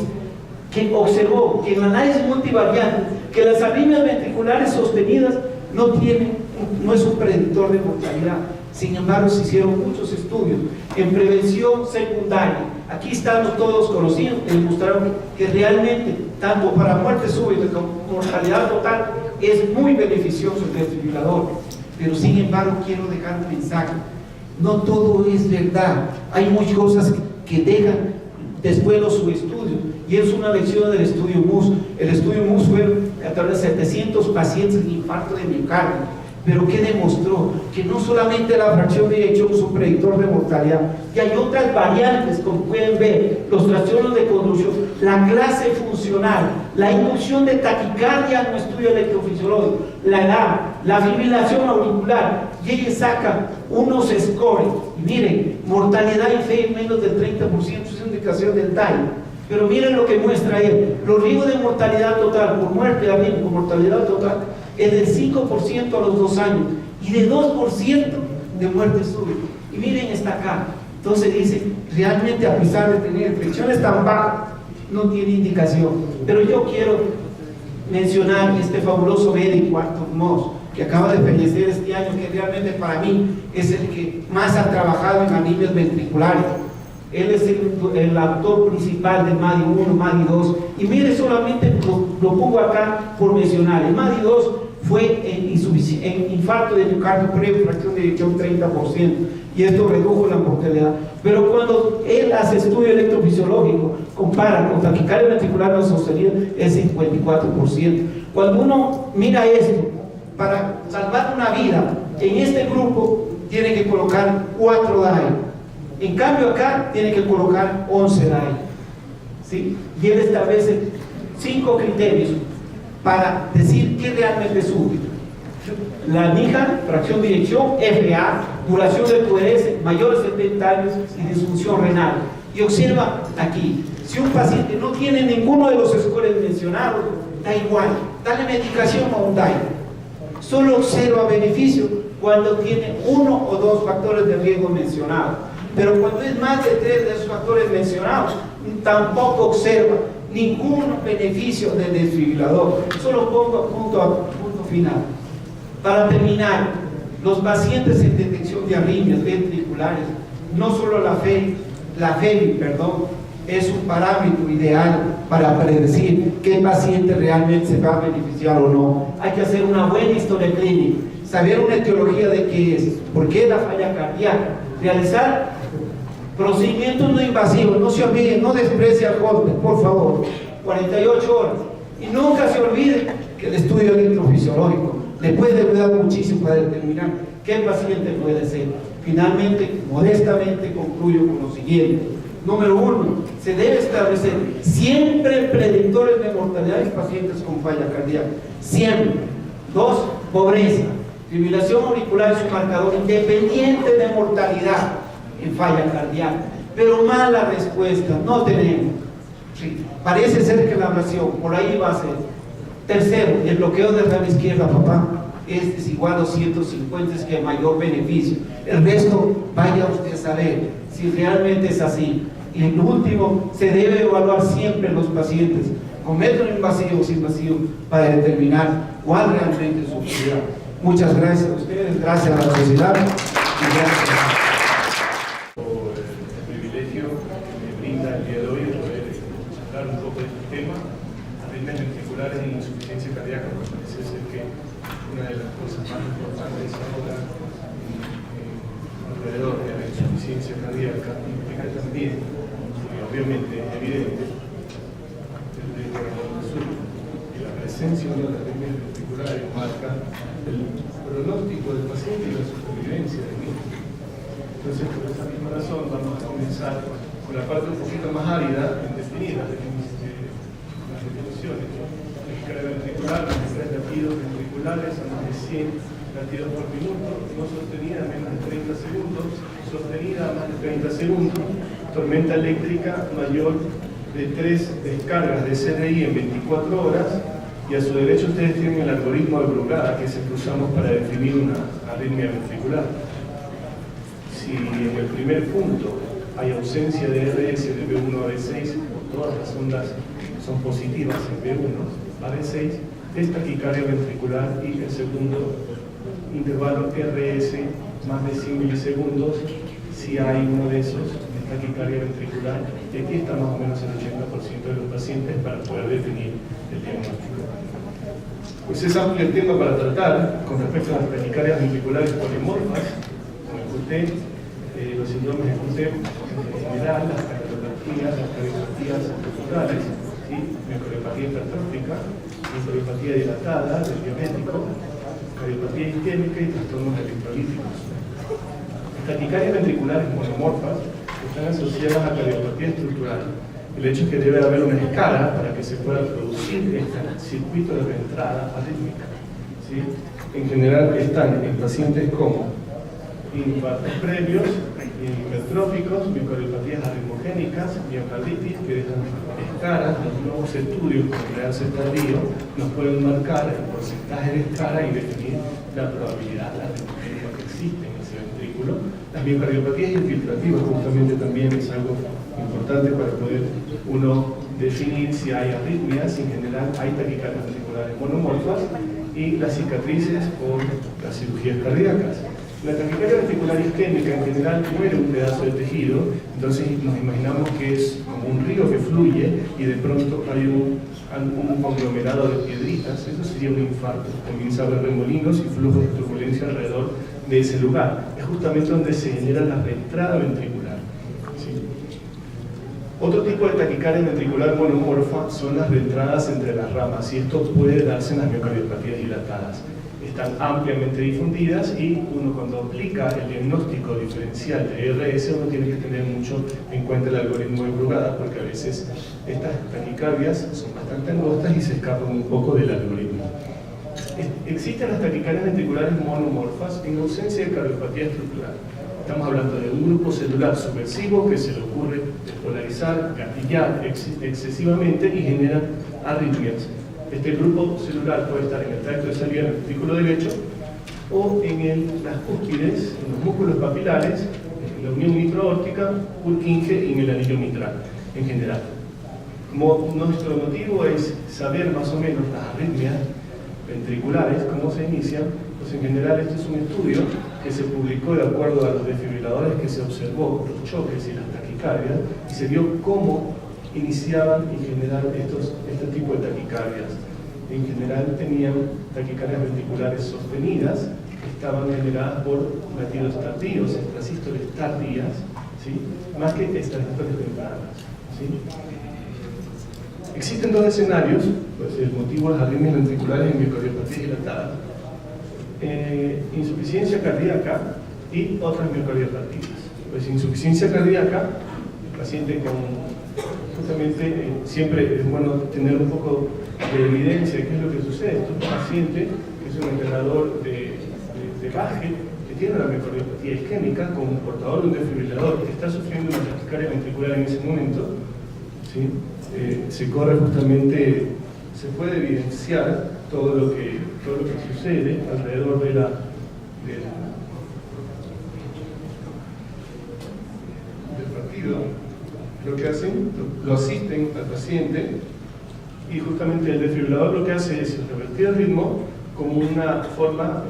que observó que en análisis multivariante que las arritmias ventriculares sostenidas no es un predictor de mortalidad. Sin embargo, se hicieron muchos estudios en prevención secundaria. Aquí estamos todos conocidos y demostraron que realmente, tanto para muerte súbita como mortalidad total, es muy beneficioso el desfibrilador. Pero sin embargo, quiero dejar un mensaje. No todo es verdad. Hay muchas cosas que dejan después los subestudios. Y es una lección del estudio MUS. El estudio MUS fue a través de 700 pacientes de infarto de miocardio. Pero ¿qué demostró? Que no solamente la fracción de eyección es un predictor de mortalidad, y hay otras variantes, como pueden ver, los trastornos de conducción, la clase funcional, la inducción de taquicardia en un estudio electrofisiológico, la edad, la fibrilación auricular, y ella saca unos scores, y miren, mortalidad y fe en menos del 30%, es indicación del daño. Pero miren lo que muestra él, los riesgos de mortalidad total por muerte arrítmica, por mortalidad total, es del 5% a los 2 años y de 2% de muerte súbita. Y miren, está acá. Entonces dice, realmente a pesar de tener infecciones tan bajas, no tiene indicación. Pero yo quiero mencionar este fabuloso médico Arthur Moss, que acaba de fallecer este año, que realmente para mí es el que más ha trabajado en arritmias ventriculares. Él es el autor principal del MADI 1, MADI 2, y mire, solamente lo pongo acá por mencionar. El MADI 2 fue en infarto de miocardio previo, fracción de eyección 30%, y esto redujo la mortalidad. Pero cuando él hace estudio electrofisiológico, compara con taquicardia ventricular no sostenida, es 54%. Cuando uno mira esto, para salvar una vida, en este grupo tiene que colocar 4 DAI. En cambio acá tiene que colocar 11 DAI, ¿sí? Y él establece 5 criterios para decir qué realmente es útil. La NIHA, fracción de eyección, FA, duración del QRS, mayores de 70 años y disfunción renal. Y observa aquí, si un paciente no tiene ninguno de los scores mencionados, da igual, dale medicación a un DAI. Solo observa beneficio cuando tiene 1 o 2 factores de riesgo mencionados. Pero cuando es más de 3 de esos factores mencionados, tampoco observa ningún beneficio del desfibrilador. Solo pongo punto final. Para terminar, los pacientes en detección de arritmias ventriculares, no solo la FEBI, es un parámetro ideal para predecir qué paciente realmente se va a beneficiar o no. Hay que hacer una buena historia clínica, saber una etiología de qué es, por qué la falla cardíaca, realizar procedimientos no invasivos. No se olviden, no desprecie al hospital, por favor, 48 horas. Y nunca se olvide que el estudio electrofisiológico le puede ayudar muchísimo para determinar qué paciente puede ser. Finalmente, modestamente concluyo con lo siguiente. Número 1, se debe establecer siempre predictores de mortalidad en pacientes con falla cardíaca. Siempre. 2, pobreza. Fibrilación auricular es un marcador independiente de mortalidad en falla cardíaca. Pero mala respuesta, no tenemos. Sí, parece ser que la ablación por ahí va a ser. Tercero, el bloqueo de rama izquierda, papá, es igual a 250, es que hay mayor beneficio. El resto, vaya usted a saber si realmente es así. Y en último, se debe evaluar siempre los pacientes con método invasivo o sin invasivo para determinar cuál realmente es su utilidad. Muchas gracias a ustedes, gracias a la sociedad y gracias. El privilegio que me brinda el día de hoy de poder hablar un poco de este tema, arritmias ventriculares e insuficiencia cardíaca, porque parece ser que una de las cosas más importantes ahora alrededor de la insuficiencia cardíaca implica también, y obviamente es evidente, el riesgo de consumo. Y la presencia de las arritmias ventriculares marca el pronóstico del paciente y la supervivencia del mismo. Entonces, por esa misma razón, vamos a comenzar con la parte un poquito más árida en definir las definiciones. Taquicardia ventricular, los 3 latidos ventriculares a más de 100 latidos por minuto, no sostenida a menos de 30 segundos, sostenida a más de 30 segundos, tormenta eléctrica mayor de 3 descargas de CRI en 24 horas, y a su derecho ustedes tienen el algoritmo de Brugada, que es el que usamos para definir una arritmia ventricular. Si en el primer punto hay ausencia de RS de B1 a B6, todas las ondas son positivas en B1 a B6, es taquicardia ventricular, y el segundo intervalo RS más de 100 milisegundos, si hay uno de esos, es taquicardia ventricular, y aquí está más o menos el 80% de los pacientes para poder definir el diagnóstico. Pues es amplio el tema para tratar con respecto a las taquicardias ventriculares polimorfas, como escuché, los síndromes escuché en general, las cardiopatías ventriculares, ¿sí? Miocardiopatía hipertrófica, miocardiopatía dilatada del diabético, cardiopatía isquémica y trastornos electrolíticos. Las taquicardias ventriculares monomorfas están asociadas a cardiopatía estructural. El hecho es que debe haber una escala para que se pueda producir este circuito de reentrada arrítmica. ¿Sí? En general están en pacientes con infartos previos, hipertróficos, miocardiopatía arritmogénicas, miocarditis, que dejan escaras. Los nuevos estudios con real tardío nos pueden marcar el porcentaje de escara y definir la probabilidad de arritmogénica que existe en ese ventrículo. Las miocardiopatías infiltrativas justamente también es algo importante para poder uno definir si hay arritmias. En general hay taquicardias ventriculares monomorfas y las cicatrices por las cirugías cardíacas. La taquicardia ventricular isquémica en general muere un pedazo de tejido, entonces nos imaginamos que es como un río que fluye y de pronto hay un conglomerado de piedritas. Eso sería un infarto. Comienza a haber remolinos y flujos de turbulencia alrededor de ese lugar. Es justamente donde se genera la reentrada ventricular. ¿Sí? Otro tipo de taquicardia ventricular monomorfa son las reentradas entre las ramas, y esto puede darse en las miocardiopatías dilatadas. Están ampliamente difundidas y uno, cuando aplica el diagnóstico diferencial de RS, uno tiene que tener mucho en cuenta el algoritmo de Brugada, porque a veces estas taquicardias son bastante angostas y se escapan un poco del algoritmo. Existen las taquicardias ventriculares monomorfas en ausencia de cardiopatía estructural. Estamos hablando de un grupo celular subversivo que se le ocurre despolarizar, gatillar excesivamente y genera arritmias. Este grupo celular puede estar en el tracto de salida del ventrículo derecho o en las cúspides, en los músculos papilares, en la unión microórtica, Purkinje y en el anillo mitral en general. Como nuestro motivo es saber más o menos las arritmias ventriculares, cómo se inician, pues en general este es un estudio que se publicó de acuerdo a los desfibriladores que se observó, los choques y las taquicardias, y se vio cómo iniciaban en general este tipo de taquicardias. En general tenían taquicardias ventriculares sostenidas, que estaban generadas por latidos tardíos, extrasístoles tardías, ¿sí? Más que extrasístoles tempranas, ¿sí? Existen dos escenarios, pues el motivo de las arritmias ventriculares en miocardiopatía dilatada, insuficiencia cardíaca y otras miocardiopatías. Pues insuficiencia cardíaca paciente con, justamente, siempre es bueno tener un poco de evidencia de qué es lo que sucede. Esto es un paciente que es un entrenador de baje, que tiene una miocardiopatía isquémica, como portador de un desfibrilador, que está sufriendo una taquicardia ventricular en ese momento, ¿sí? Se corre justamente, se puede evidenciar todo lo que sucede alrededor del partido. Lo que hacen, lo asisten al paciente, y justamente el desfibrilador lo que hace es revertir el ritmo como una forma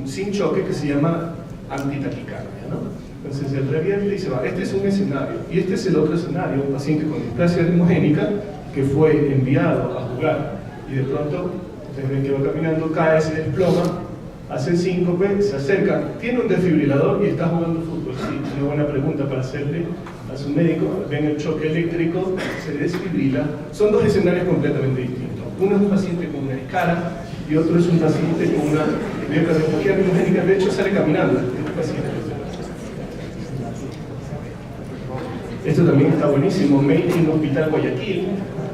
sin choque que se llama antitaquicardia, ¿no? Entonces él revierte y se va. Este es un escenario, y este es el otro escenario, un paciente con displasia ritmogénica que fue enviado a jugar y de pronto, ustedes ven que va caminando, cae, se desploma, hace síncope, se acerca, tiene un desfibrilador y está jugando fútbol. Sí, una buena pregunta para hacerle a su médico. Ven el choque eléctrico, se desfibrila. Son dos escenarios completamente distintos. Uno es un paciente con una escara y otro es un paciente con una miocardiopatía ritmogénica. De hecho, sale caminando este paciente. Esto también está buenísimo. Made in Hospital Guayaquil.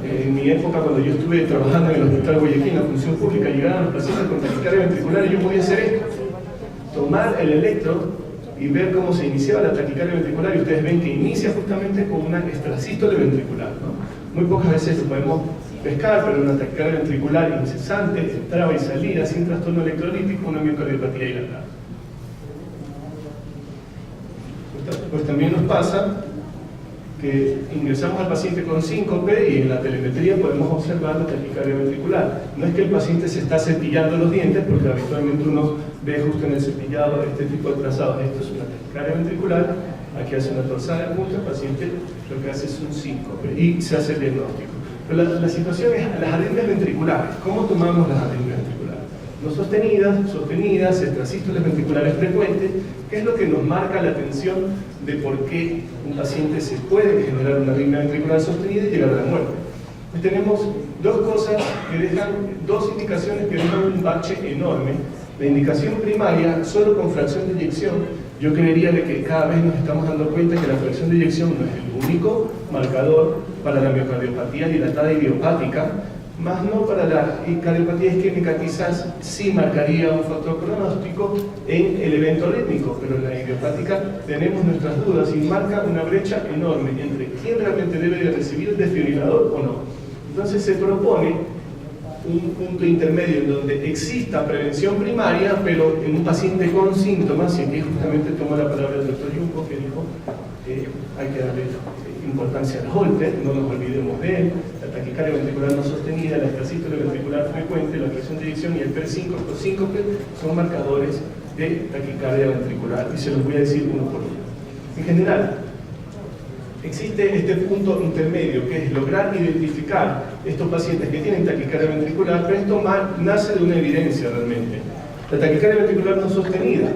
En mi época, cuando yo estuve trabajando en el Hospital Guayaquil, en la función pública, llegaban los pacientes con taquicardia ventricular y yo podía hacer esto. Tomar el electro y ver cómo se iniciaba la taquicardia ventricular, y ustedes ven que inicia justamente con una extrasístole ventricular, ¿no? Muy pocas veces lo podemos pescar, pero una taquicardia ventricular incesante, entraba y salía sin trastorno electrolítico, una miocardiopatía dilatada. Pues también nos pasa que ingresamos al paciente con síncope y en la telemetría podemos observar la taquicardia ventricular. No es que el paciente se está cepillando los dientes, porque habitualmente uno ve justo en el cepillado este tipo de trazados. Esto es una taquicardia ventricular, aquí hace una torsada de punta, el paciente lo que hace es un síncope y se hace el diagnóstico. Pero la situación es las arritmias ventriculares. ¿Cómo tomamos las arritmias ventriculares? No sostenidas, extrasístoles ventriculares frecuentes, que es lo que nos marca la atención de por qué un paciente se puede generar una arritmia ventricular sostenida y llegar a la muerte. Pues tenemos dos indicaciones que dejan un bache enorme. La indicación primaria, solo con fracción de eyección, yo creería que cada vez nos estamos dando cuenta que la fracción de eyección no es el único marcador para la miocardiopatía dilatada idiopática, más no para la cardiopatía isquémica. Quizás sí marcaría un factor pronóstico en el evento rítmico, pero en la idiopática tenemos nuestras dudas y marca una brecha enorme entre quién realmente debe de recibir el desfibrilador o no. Entonces se propone un punto intermedio en donde exista prevención primaria, pero en un paciente con síntomas, y aquí justamente tomó la palabra el doctor Junco, que dijo que hay que darle importancia al Holter, no nos olvidemos de él, la taquicardia ventricular no sostenida, la extrasístole ventricular frecuente, la fracción de eyección y el persíncope son marcadores de taquicardia ventricular, y se los voy a decir uno por uno. En general, existe este punto intermedio, que es lograr identificar estos pacientes que tienen taquicardia ventricular, pero esto nace de una evidencia realmente. La taquicardia ventricular no sostenida,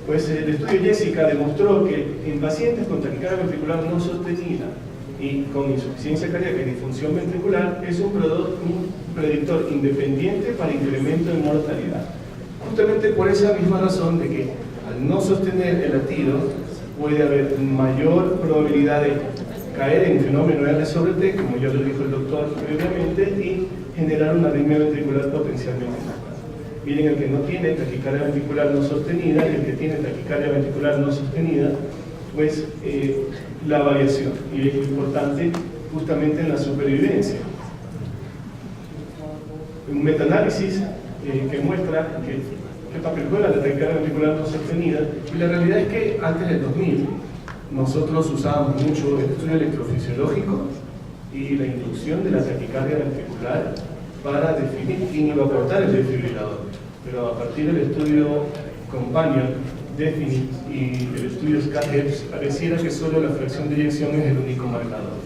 pues el estudio Jessica demostró que en pacientes con taquicardia ventricular no sostenida y con insuficiencia cardíaca y disfunción ventricular es un predictor independiente para incremento en mortalidad. Justamente por esa misma razón de que al no sostener el latido puede haber mayor probabilidad de caer en fenómeno R sobre T, como ya lo dijo el doctor previamente, y generar una arritmia ventricular potencialmente mortal. Miren, el que no tiene taquicardia ventricular no sostenida y el que tiene taquicardia ventricular no sostenida, pues la variación, y es importante justamente en la supervivencia. Un metaanálisis que muestra qué papel juega la taquicardia ventricular no sostenida, y la realidad es que antes del 2000 nosotros usábamos mucho el estudio electrofisiológico y la inducción de la taquicardia ventricular para definir quién iba a aportar el desfibrilador. Pero a partir del estudio Companion, Definite y el estudio SCAT-HEPS, pareciera que solo la fracción de eyección es el único marcador.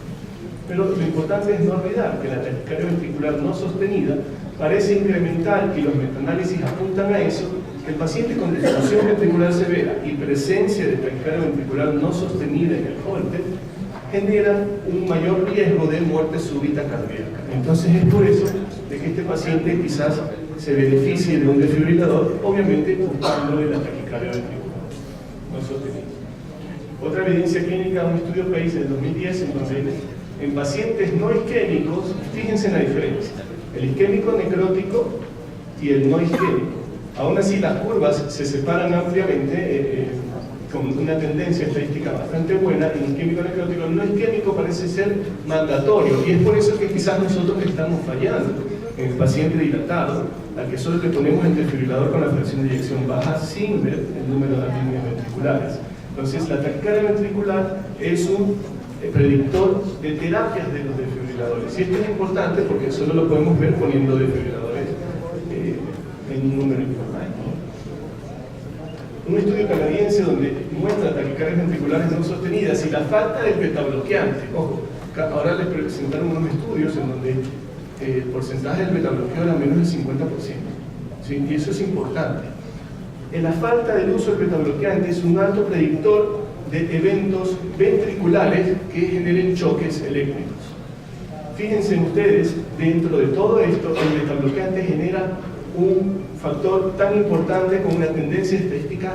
Pero lo importante es no olvidar que la taquicardia ventricular no sostenida parece incrementar, y los metaanálisis apuntan a eso, que el paciente con disfunción ventricular severa y presencia de taquicardia ventricular no sostenida en el Holter genera un mayor riesgo de muerte súbita cardíaca. Entonces es por eso de que este paciente quizás se beneficie de un desfibrilador, obviamente buscando de la taquicardia ventricular no sostenida. Otra evidencia clínica, un estudio que hice en 2010, en donde en pacientes no isquémicos, fíjense en la diferencia, el isquémico necrótico y el no isquémico. Aún así las curvas se separan ampliamente, con una tendencia estadística bastante buena. En isquémico necrótico, el no isquémico parece ser mandatorio, y es por eso que quizás nosotros estamos fallando en el paciente dilatado, al que solo le ponemos el desfibrilador con la fracción de eyección baja sin ver el número de arritmias ventriculares. Entonces la taquicardia ventricular es un predictor de terapias de los desfibriladores, y esto es importante porque solo lo podemos ver poniendo desfibriladores en un número importante. Un estudio canadiense donde muestra taquicardias ventriculares no sostenidas y la falta de betabloqueante. Ojo, ahora les presentaron unos estudios en donde el porcentaje del betabloqueo era menos del 50%, ¿sí? Y eso es importante. La falta del uso del betabloqueante es un alto predictor de eventos ventriculares que generen choques eléctricos. Fíjense ustedes, dentro de todo esto, el betabloqueante genera un factor tan importante con una tendencia estadística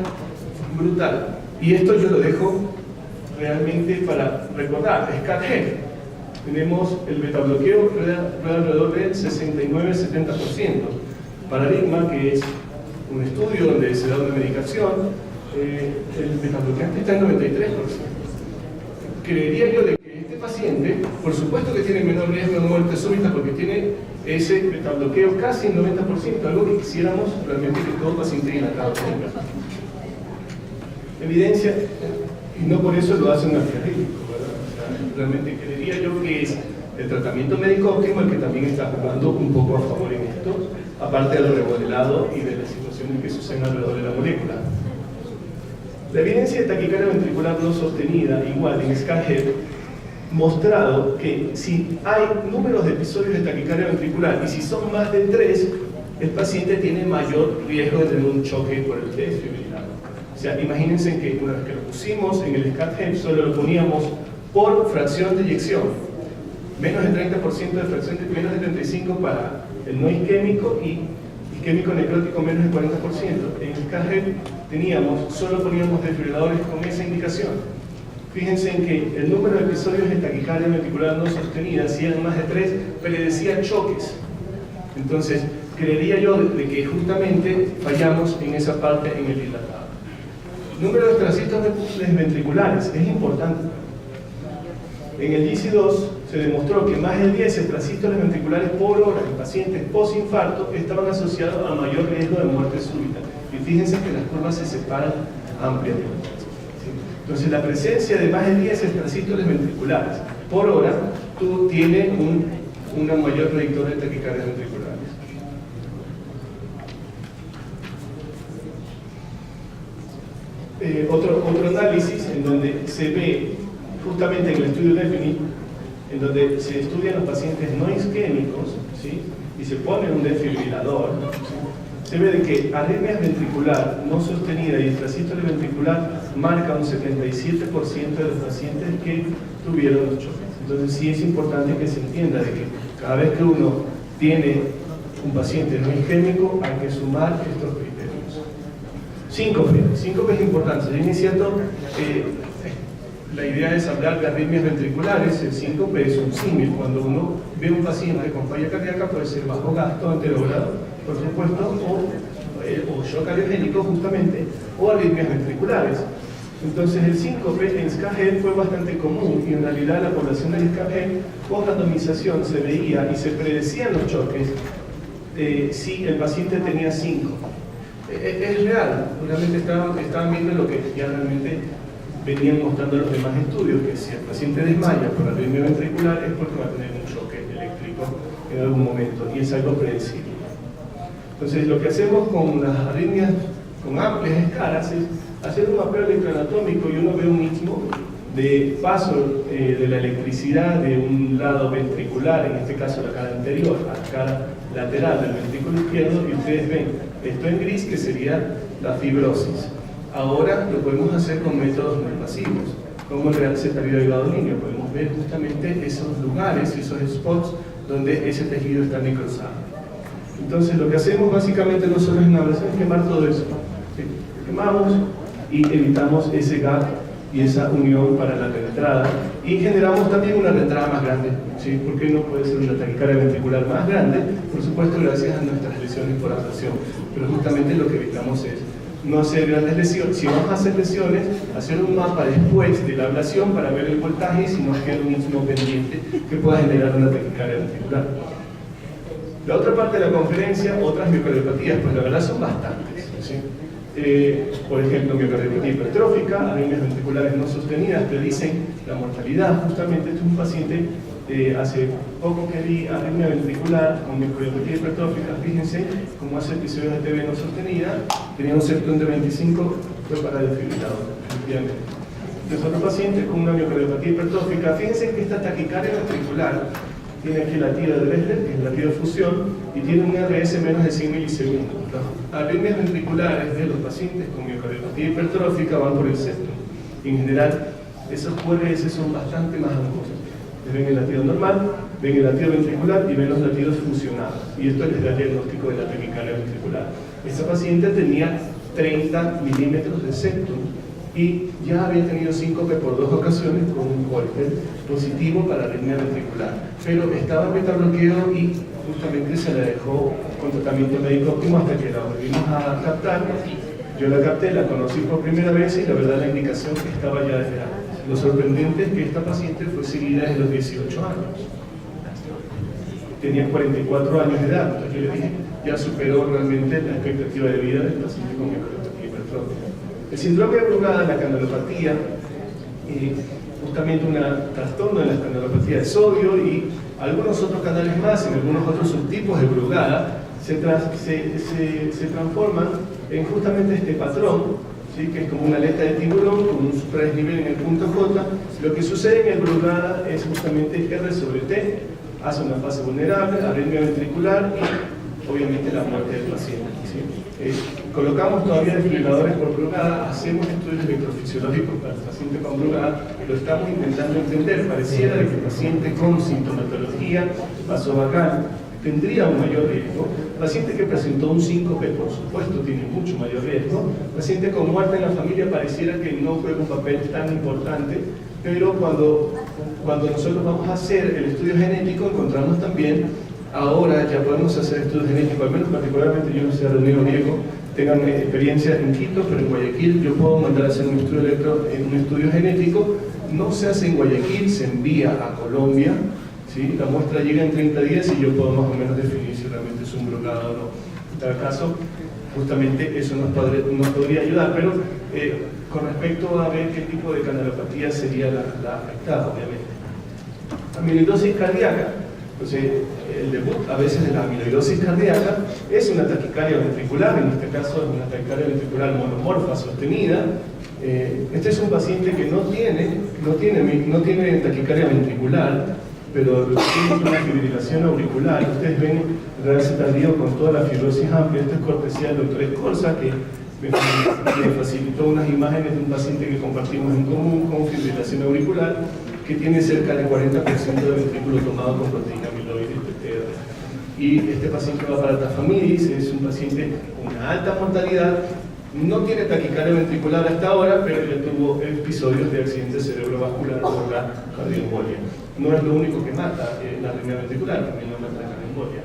brutal. Y esto yo lo dejo realmente para recordar. SCAT-HEF, tenemos el betabloqueo rueda alrededor del 69-70%. Paradigma, que es un estudio donde se da una medicación, el betabloqueante está en 93%. Creería yo de que este paciente, por supuesto que tiene menor riesgo de muerte súbita porque tiene ese betabloqueo casi el 90%, algo que quisiéramos realmente que todo paciente dilatado tenga. Evidencia, y no por eso lo hace un antiarrítmico, ¿verdad? O sea, realmente creería yo que es el tratamiento médico óptimo el que también está jugando un poco a favor en esto, aparte del remodelado y de las situaciones que suceden alrededor de la molécula. La evidencia de taquicardia ventricular no sostenida, igual en SCAT-HEF, mostrado que si hay números de episodios de taquicardia ventricular y si son más de 3, el paciente tiene mayor riesgo de tener un choque por el desfibrilador. O sea, imagínense que una vez que lo pusimos en el SCAT-HEF, solo lo poníamos por fracción de eyección, menos del 30% de fracción, menos del 35% para el no isquémico y isquémico necrótico menos del 40%. En el SCAT-HEF solo poníamos desfibriladores con esa indicación. Fíjense en que el número de episodios de taquicardia ventricular no sostenida, si eran más de 3, predecía choques. Entonces, creería yo de que justamente fallamos en esa parte en el dilatado. Número de extracitos ventriculares es importante. En el GC2 se demostró que más de 10 extrasístoles ventriculares por hora en pacientes post-infarto estaban asociados a mayor riesgo de muerte súbita. Y fíjense que las curvas se separan ampliamente. Entonces, la presencia de más de 10 extrasístoles ventriculares por hora tiene una mayor predictor de taquicardias ventriculares. Otro análisis en donde se ve, justamente en el estudio DEFINIT, en donde se estudian los pacientes no isquémicos, ¿sí? Y se pone un desfibrilador, ¿sí? Se ve de que arritmia ventricular no sostenida y extrasístole ventricular marca un 77% de los pacientes que tuvieron los choques. Entonces sí es importante que se entienda de que cada vez que uno tiene un paciente no isquémico hay que sumar estos criterios. Síncope es importante. Si bien es cierto, la idea es hablar de arritmias ventriculares, el síncope es un símil. Cuando uno ve un paciente con falla cardíaca puede ser bajo gasto anterogrado, por supuesto, o shock cardiogénico justamente, o arritmias ventriculares. Entonces el síncope en SCAT-HEF fue bastante común y en realidad la población del SCAT-HEF con randomización se veía y se predecían los choques si el paciente tenía síncope. Es real, realmente estaban viendo lo que ya realmente venían mostrando los demás estudios, que si el paciente desmaya por arritmia ventricular es porque va a tener un choque eléctrico en algún momento y es algo predecible. Entonces lo que hacemos con las arritmias con amplias escalas es hacer un mapeo electroanatómico y uno ve un istmo de paso de la electricidad de un lado ventricular, en este caso la cara anterior, a la cara lateral del ventrículo izquierdo, y ustedes ven esto en gris que sería la fibrosis. Ahora lo podemos hacer con métodos no invasivos, como el real Z-hidroadolinio. Podemos ver justamente esos lugares, esos spots donde ese tejido está necrosado. Entonces lo que hacemos básicamente no solo es una ablación, es quemar todo eso. ¿Sí? Quemamos y evitamos ese gap y esa unión para la reentrada, y generamos también una reentrada más grande, ¿sí? ¿Por qué no puede ser una taquicardia ventricular más grande? Por supuesto, gracias a nuestras lesiones por ablación, pero justamente lo que evitamos es no hacer grandes lesiones. Si vamos a hacer lesiones, hacer un mapa después de la ablación para ver el voltaje y si nos queda un istmo pendiente que pueda generar una taquicardia ventricular. La otra parte de la conferencia, otras miocardiopatías, pues la verdad son bastantes, ¿sí? Por ejemplo, miocardiopatía hipertrófica, arritmias ventriculares no sostenidas, predicen la mortalidad. Justamente este es un paciente, hace poco que vi arritmia ventricular con miocardiopatía hipertrófica. Fíjense cómo hace episodios de TB no sostenida, tenía un septum de 25, fue para desfibrilador, efectivamente. Entonces, otro paciente con una miocardiopatía hipertrófica, fíjense que esta taquicardia ventricular tiene aquí latido de Dressler, que es el latido de fusión, y tiene un RS menos de 100 milisegundos. Las arritmias ventriculares de los pacientes con miocardiopatía hipertrófica van por el septum. Y en general, esos QRS son bastante más angostos. Ven el latido normal, ven el latido ventricular y ven los latidos fusionados. Y esto les da el diagnóstico de la taquicardia ventricular. Esta paciente tenía 30 milímetros de septum y ya había tenido síncope por 2 ocasiones con un golpe positivo para arritmia ventricular, pero estaba en beta-bloqueo y justamente se la dejó con tratamiento médico óptimo hasta que la volvimos a captar. Yo la capté, la conocí por primera vez y la verdad la indicación que estaba ya desde antes. Lo sorprendente es que esta paciente fue seguida desde los 18 años. Tenía 44 años de edad, entonces yo le dije, ya superó realmente la expectativa de vida del paciente con miocardiopatía hipertrófica. El síndrome de Brugada, la canalopatía, justamente un trastorno de la canalopatía de sodio y algunos otros canales más, en algunos otros subtipos de Brugada, se transforman en justamente este patrón, ¿sí? Que es como una aleta de tiburón con un supradesnivel en el punto J. Lo que sucede en el Brugada es justamente R sobre T, hace una fase vulnerable, arritmia ventricular y obviamente la muerte del paciente, ¿sí? Colocamos todavía desfibriladores por Brugada, hacemos estudios electrofisiológicos para el paciente con Brugada, lo estamos intentando entender. Pareciera que el paciente con sintomatología vasovagal tendría un mayor riesgo. El paciente que presentó un síncope, por supuesto, tiene mucho mayor riesgo. El paciente con muerte en la familia pareciera que no juega un papel tan importante, pero cuando nosotros vamos a hacer el estudio genético, encontramos también, ahora ya podemos hacer estudios genéticos, al menos particularmente yo no sé, Reunido Diego, tengan experiencia en Quito, pero en Guayaquil yo puedo mandar a hacer un estudio genético. No se hace en Guayaquil, se envía a Colombia, ¿sí? La muestra llega en 30 días y yo puedo más o menos definir si realmente es un Brugada o no. En tal caso, justamente eso nos podría ayudar, pero con respecto a ver qué tipo de canalopatía sería la afectada, obviamente. Amiloidosis cardíaca. Entonces, el debut a veces de la amiloidosis cardíaca es una taquicardia ventricular, en este caso es una taquicardia ventricular monomorfa sostenida. Este es un paciente que no tiene taquicardia ventricular, pero tiene una fibrilación auricular. Ustedes ven el realce tardío con toda la fibrosis amplia. Esto es cortesía del doctor Escorza, que me facilitó unas imágenes de un paciente que compartimos en común con fibrilación auricular, que tiene cerca del 40% de ventrículo tomado con proteína amiloide y este paciente va para tafamidis, es un paciente con una alta mortalidad, no tiene taquicardia ventricular hasta ahora, pero ya tuvo episodios de accidente cerebrovascular por la cardioembolia. No es lo único que mata la arritmia ventricular, también lo mata la cardioembolia.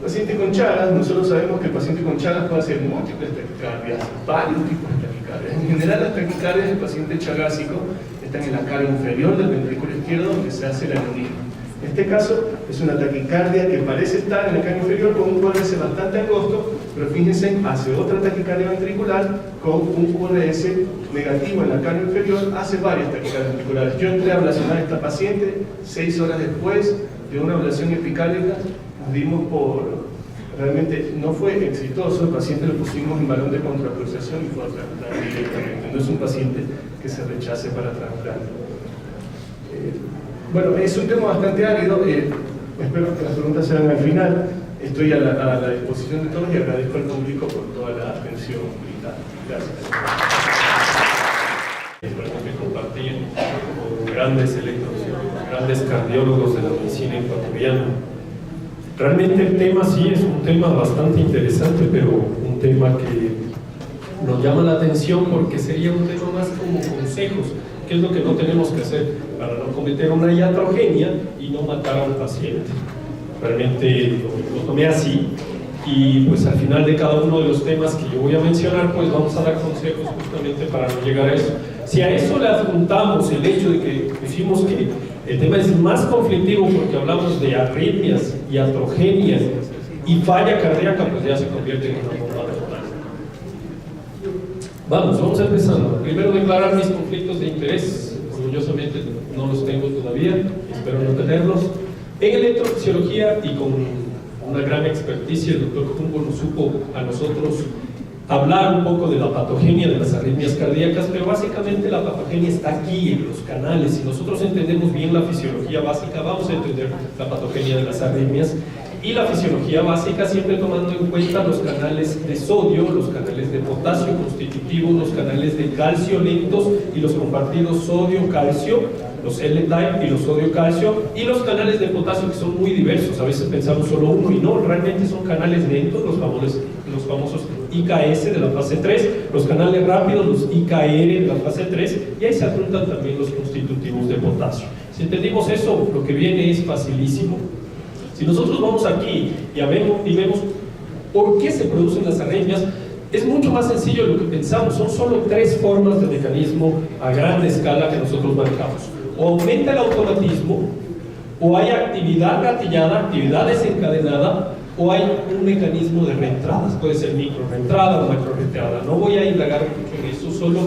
Paciente con Chagas, nosotros sabemos que el paciente con Chagas puede hacer múltiples taquicardias, varios tipos de taquicardias. En general, las taquicardias del paciente chagásico están en la cara inferior del ventrículo izquierdo, donde se hace la neurisma. En este caso, es una taquicardia que parece estar en la cara inferior con un QRS bastante angosto, pero fíjense, hace otra taquicardia ventricular con un QRS negativo en la cara inferior, hace varias taquicardias ventriculares. Yo entré a ablacionar a esta paciente, 6 horas después de una ablación epicálica, nos dimos por... Realmente no fue exitoso, el paciente lo pusimos en balón de contrapulsación y fue a trasplante directamente. No es un paciente que se rechace para trasplante. Bueno, es un tema bastante árido, espero que las preguntas sean al final. Estoy a la disposición de todos y agradezco al público por toda la atención brindada. Gracias. Que compartir con grandes cardiólogos de la medicina ecuatoriana. Realmente el tema sí es un tema bastante interesante, pero un tema nos llama la atención porque sería un tema más como consejos, qué es lo que no tenemos que hacer para no cometer una iatrogenia y no matar a un paciente. Realmente lo tomé así, y pues al final de cada uno de los temas que yo voy a mencionar, pues vamos a dar consejos justamente para no llegar a eso. Si a eso le adjuntamos el hecho de que pusimos que el tema es más conflictivo porque hablamos de arritmias, iatrogenias y falla cardíaca, pues ya se convierte en una bomba total. Vamos empezando. Primero, declarar mis conflictos de interés. Orgullosamente no los tengo todavía, espero no tenerlos. En electrofisiología y con una gran experticia, el doctor Humboldt nos supo a nosotros hablar un poco de la patogenia de las arritmias cardíacas, pero básicamente la patogenia está aquí en los canales. Si nosotros entendemos bien la fisiología básica, vamos a entender la patogenia de las arritmias. Y la fisiología básica siempre tomando en cuenta los canales de sodio, los canales de potasio constitutivos, los canales de calcio lentos y los compartidos sodio-calcio, los L-type y los sodio-calcio, y los canales de potasio que son muy diversos. A veces pensamos solo uno y no, realmente son canales lentos, los famosos IKS de la fase 3, los canales rápidos, los IKR de la fase 3, y ahí se adjuntan también los constitutivos de potasio. Si entendimos eso, lo que viene es facilísimo. Si nosotros vamos aquí y vemos por qué se producen las arritmias, es mucho más sencillo de lo que pensamos. Son solo 3 formas de mecanismo a gran escala que nosotros manejamos. O aumenta el automatismo, o hay actividad gatillada, actividad desencadenada, o hay un mecanismo de reentradas. Puede ser micro reentrada o macro reentrada. No voy a indagar mucho en eso, solo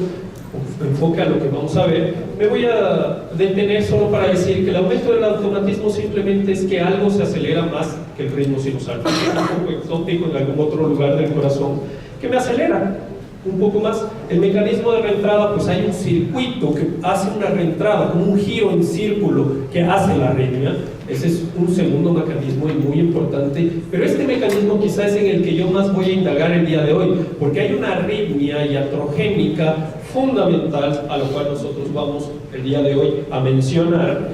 enfoque a lo que vamos a ver. Me voy a detener solo para decir que el aumento del automatismo simplemente es que algo se acelera más que el ritmo sinusal. Es un poco exótico en algún otro lugar del corazón que me acelera un poco más. El mecanismo de reentrada, pues hay un circuito que hace una reentrada, como un giro en círculo que hace la arritmia. Ese es un segundo mecanismo y muy importante, pero este mecanismo quizás es en el que yo más voy a indagar el día de hoy, porque hay una arritmia iatrogénica fundamental a lo cual nosotros vamos el día de hoy a mencionar,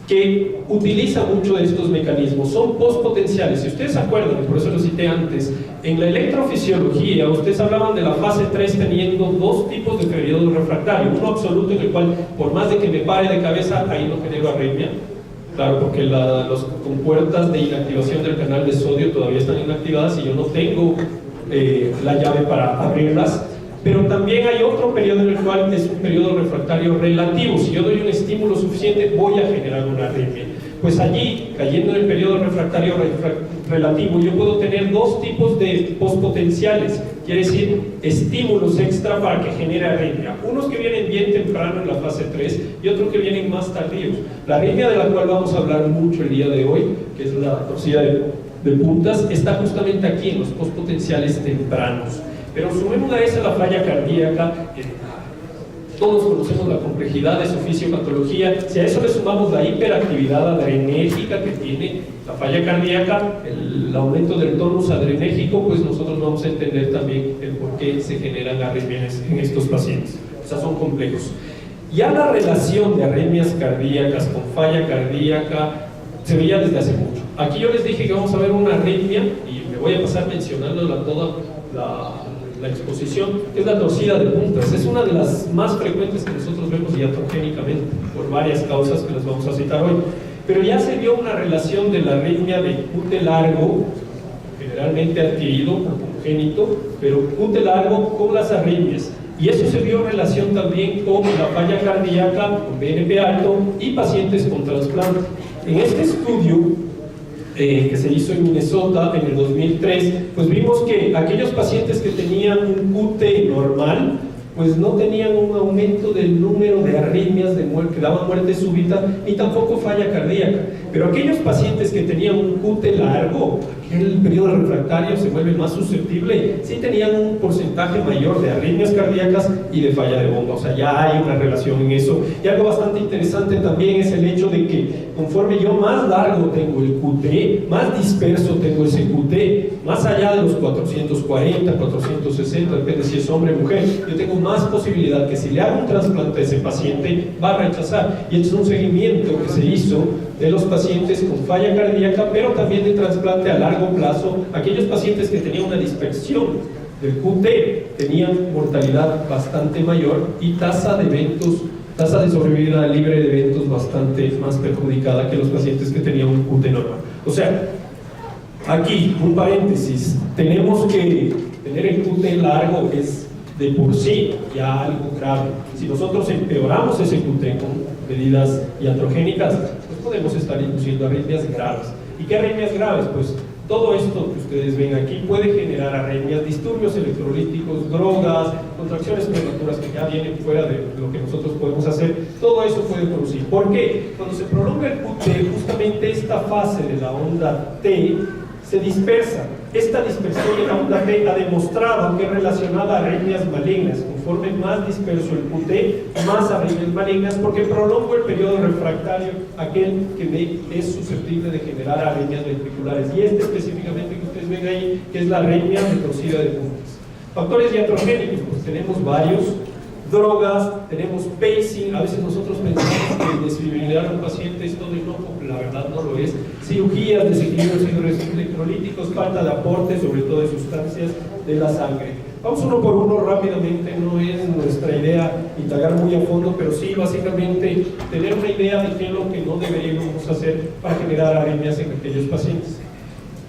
que utiliza mucho de estos mecanismos. Son postpotenciales. Si ustedes se acuerdan, y por eso lo cité antes, en la electrofisiología ustedes hablaban de la fase 3 teniendo 2 tipos de periodo refractario, uno absoluto en el cual por más de que me pare de cabeza, ahí no genero arritmia. Claro, porque las compuertas de inactivación del canal de sodio todavía están inactivadas y yo no tengo la llave para abrirlas. Pero también hay otro periodo en el cual es un periodo refractario relativo. Si yo doy un estímulo suficiente, voy a generar una arritmia. Pues allí, cayendo en el periodo refractario relativo, yo puedo tener 2 tipos de postpotenciales. Quiere decir, estímulos extra para que genere arritmia. Unos que vienen bien temprano en la fase 3 y otros que vienen más tardíos. La arritmia de la cual vamos a hablar mucho el día de hoy, que es la torcida de puntas, está justamente aquí en los postpotenciales tempranos. Pero sumemos a esa la falla cardíaca, que todos conocemos la complejidad de su fisiopatología. Si a eso le sumamos la hiperactividad adrenérgica que tiene la falla cardíaca, el aumento del tonus adrenérgico, pues nosotros vamos a entender también el por qué se generan arritmias en estos pacientes. O sea, son complejos. Ya la relación de arritmias cardíacas con falla cardíaca se veía desde hace mucho. Aquí yo les dije que vamos a ver una arritmia, y me voy a pasar mencionándola toda la exposición, que es la torcida de puntas. Es una de las más frecuentes que nosotros vemos iatrogénicamente, por varias causas que les vamos a citar hoy. Pero ya se vio una relación de la arritmia de QT largo, generalmente adquirido o congénito, pero QT largo con las arritmias. Y eso se vio en relación también con la falla cardíaca, con BNP alto y pacientes con trasplante. En este estudio que se hizo en Minnesota en el 2003, pues vimos que aquellos pacientes que tenían un QT normal, pues no tenían un aumento del número de arritmias de muerte, que daban muerte súbita, ni tampoco falla cardíaca. Pero aquellos pacientes que tenían un QT largo, el periodo refractario se vuelve más susceptible, sí tenían un porcentaje mayor de arritmias cardíacas y de falla de bomba. O sea, ya hay una relación en eso. Y algo bastante interesante también es el hecho de que conforme yo más largo tengo el QT, más disperso tengo ese QT, más allá de los 440, 460, depende si es hombre o mujer, yo tengo más posibilidad que si le hago un trasplante a ese paciente, va a rechazar. Y es un seguimiento que se hizo de los pacientes con falla cardíaca, pero también de trasplante a largo plazo, aquellos pacientes que tenían una dispersión del QT tenían mortalidad bastante mayor y tasa de sobrevida libre de eventos bastante más perjudicada que los pacientes que tenían un QT normal. O sea, aquí, un paréntesis, tenemos que tener el QT largo, es de por sí ya algo grave. Si nosotros empeoramos ese QT con medidas iatrogénicas, pues podemos estar induciendo arritmias graves. ¿Y qué arritmias graves? Pues todo esto que ustedes ven aquí puede generar arritmias, disturbios electrolíticos, drogas, contracciones prematuras que ya vienen fuera de lo que nosotros podemos hacer. Todo eso puede producir. ¿Por qué? Cuando se prolonga el QT, justamente esta fase de la onda T se dispersa. Esta dispersión en la onda T ha demostrado que es relacionada a arritmias malignas. Conforme más disperso el QT, más arritmias malignas, porque prolonga el periodo refractario, aquel que es susceptible de generar arritmias ventriculares. Y este específicamente que ustedes ven ahí, que es la arritmia retorcida de puntas. Factores iatrogénicos, pues tenemos varios. Drogas, tenemos pacing. A veces nosotros pensamos que desfibrilar a un paciente es todo inocuo, la verdad no lo es. Cirugías, desequilibrios electrolíticos, falta de aporte, sobre todo de sustancias de la sangre. Vamos uno por uno rápidamente, no es nuestra idea indagar muy a fondo, pero sí básicamente tener una idea de qué es lo que no deberíamos hacer para generar arritmias en aquellos pacientes.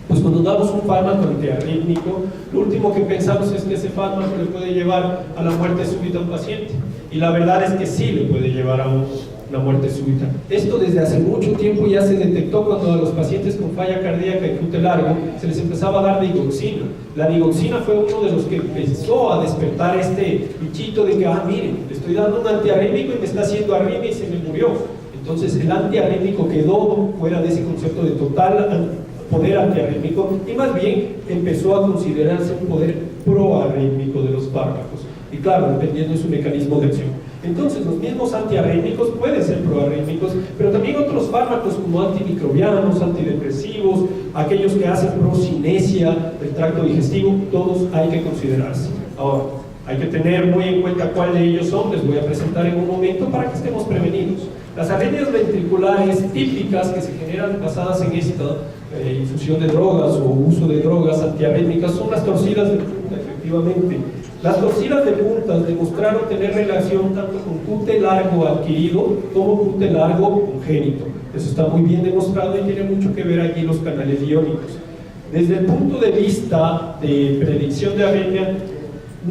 Pues cuando damos un fármaco antiarrítmico, lo último que pensamos es que ese fármaco le puede llevar a la muerte súbita a un paciente. Y la verdad es que sí le puede llevar a una muerte súbita. Esto desde hace mucho tiempo ya se detectó cuando a los pacientes con falla cardíaca y QT largo se les empezaba a dar digoxina. La digoxina fue uno de los que empezó a despertar este bichito de que, miren, le estoy dando un antiarrítmico y me está haciendo arritmia y se me murió. Entonces el antiarrítmico quedó fuera de ese concepto de total poder antiarrítmico y más bien empezó a considerarse un poder proarrítmico de los fármacos, y claro, dependiendo de su mecanismo de acción. Entonces los mismos antiarrítmicos pueden ser proarrítmicos, pero también otros fármacos como antimicrobianos, antidepresivos, aquellos que hacen procinesia del tracto digestivo, todos hay que considerarse. Ahora, hay que tener muy en cuenta cuál de ellos son, les voy a presentar en un momento para que estemos prevenidos. Las arritmias ventriculares típicas que se generan basadas en esta infusión de drogas o uso de drogas antiarrítmicas son las torcidas de punta, efectivamente. Las torcidas de puntas demostraron tener relación tanto con QT largo adquirido como QT largo congénito. Eso está muy bien demostrado y tiene mucho que ver allí los canales iónicos. Desde el punto de vista de predicción de arritmia,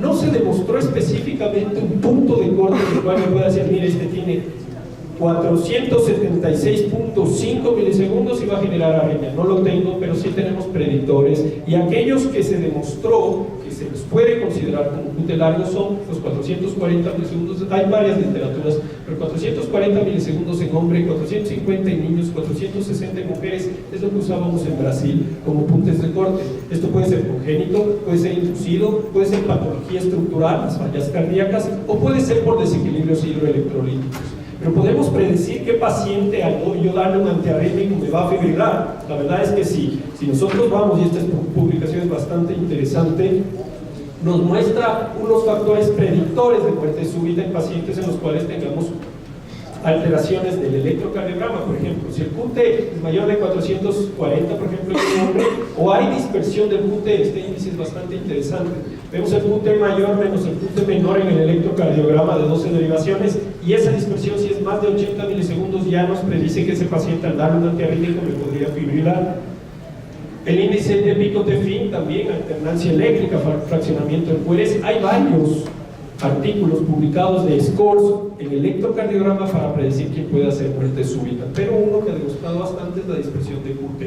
no se demostró específicamente un punto de corte en el cual me pueda decir, mire, este tiene 476.5 milisegundos y va a generar arritmia. No lo tengo, pero sí tenemos predictores, y aquellos que se demostró que se los puede considerar como QT largo son los 440 milisegundos. Hay varias literaturas, pero 440 milisegundos en hombre, 450 en niños, 460 en mujeres, es lo que usábamos en Brasil como puntos de corte. Esto puede ser congénito, puede ser inducido, puede ser patología estructural, las fallas cardíacas, o puede ser por desequilibrios hidroelectrolíticos. Pero podemos predecir qué paciente al yo darle un antiarrítmico me va a fibrilar. La verdad es que sí. Si nosotros vamos, y esta publicación es bastante interesante, nos muestra unos factores predictores de muerte súbita en pacientes en los cuales tengamos alteraciones del electrocardiograma. Por ejemplo, si el QT es mayor de 440, por ejemplo, en un hombre, o hay dispersión del QT, este índice es bastante interesante. Vemos el QT mayor menos el QT menor en el electrocardiograma de 12 derivaciones, y esa dispersión, si es más de 80 milisegundos, ya nos predice que ese paciente al darle un antiarrítmico me podría fibrilar. El índice de pico-T-fin también, alternancia eléctrica, fraccionamiento en QRS. Hay varios artículos publicados de scores en electrocardiograma para predecir quién puede hacer muerte súbita, pero uno que ha demostrado bastante es la dispersión de QT.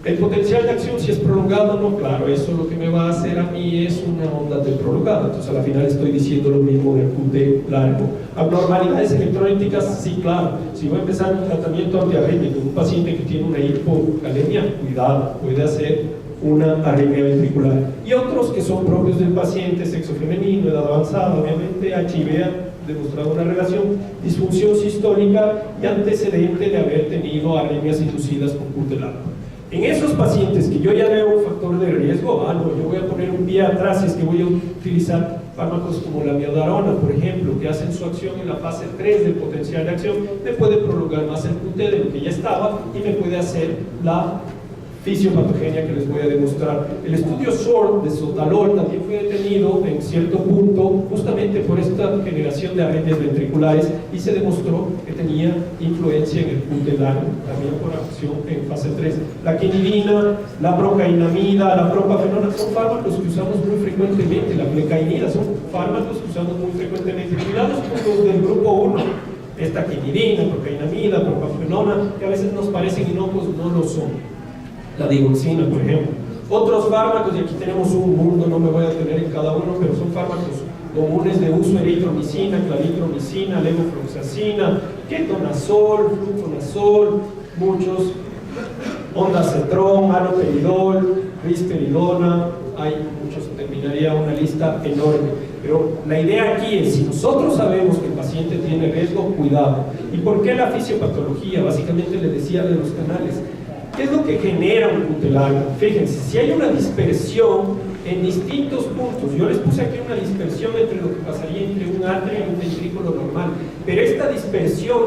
El potencial de acción, si es prolongado, no, claro, eso lo que me va a hacer a mí es una onda de prolongada, entonces a la final estoy diciendo lo mismo del QT largo. Abnormalidades electrolíticas, sí, claro, si voy a empezar un tratamiento antiarrítmico en un paciente que tiene una hipocalemia, cuidado, puede hacer una arritmia ventricular. Y otros que son propios del paciente, sexo femenino, edad avanzada, obviamente HIV ha demostrado una relación, disfunción sistólica y antecedente de haber tenido arritmias inducidas con QT largo. En esos pacientes que yo ya veo un factor de riesgo, yo voy a poner un pie atrás, es que voy a utilizar fármacos como la miodarona, por ejemplo, que hacen su acción en la fase 3 del potencial de acción, me puede prolongar más el QT de lo que ya estaba y me puede hacer la fisiopatogenia que les voy a demostrar. El estudio SORT de Sotalol también fue detenido en cierto punto justamente por esta generación de arritmias ventriculares y se demostró que tenía influencia en el putelano, también por acción en fase 3. La quinidina, la procainamida, la propafenona son fármacos que usamos muy frecuentemente. La plecainida son fármacos que usamos muy frecuentemente. Cuidados con los del grupo 1. Esta quinidina, procainamida, propafenona, que a veces nos parecen inocuos, no lo son. La digoxina, por ejemplo. Otros fármacos, y aquí tenemos un mundo, no me voy a detener en cada uno, pero son fármacos comunes de uso: eritromicina, claritromicina, levofloxacina, ketonazol, fluconazol, muchos, ondansetron, haloperidol, risperidona, hay muchos, terminaría una lista enorme. Pero la idea aquí es, si nosotros sabemos que el paciente tiene riesgo, cuidado. ¿Y por qué la fisiopatología? Básicamente le decía de los canales. ¿Qué es lo que genera un putelano? Fíjense, si hay una dispersión en distintos puntos, yo les puse aquí una dispersión entre lo que pasaría entre un atrio y un ventrículo normal, pero esta dispersión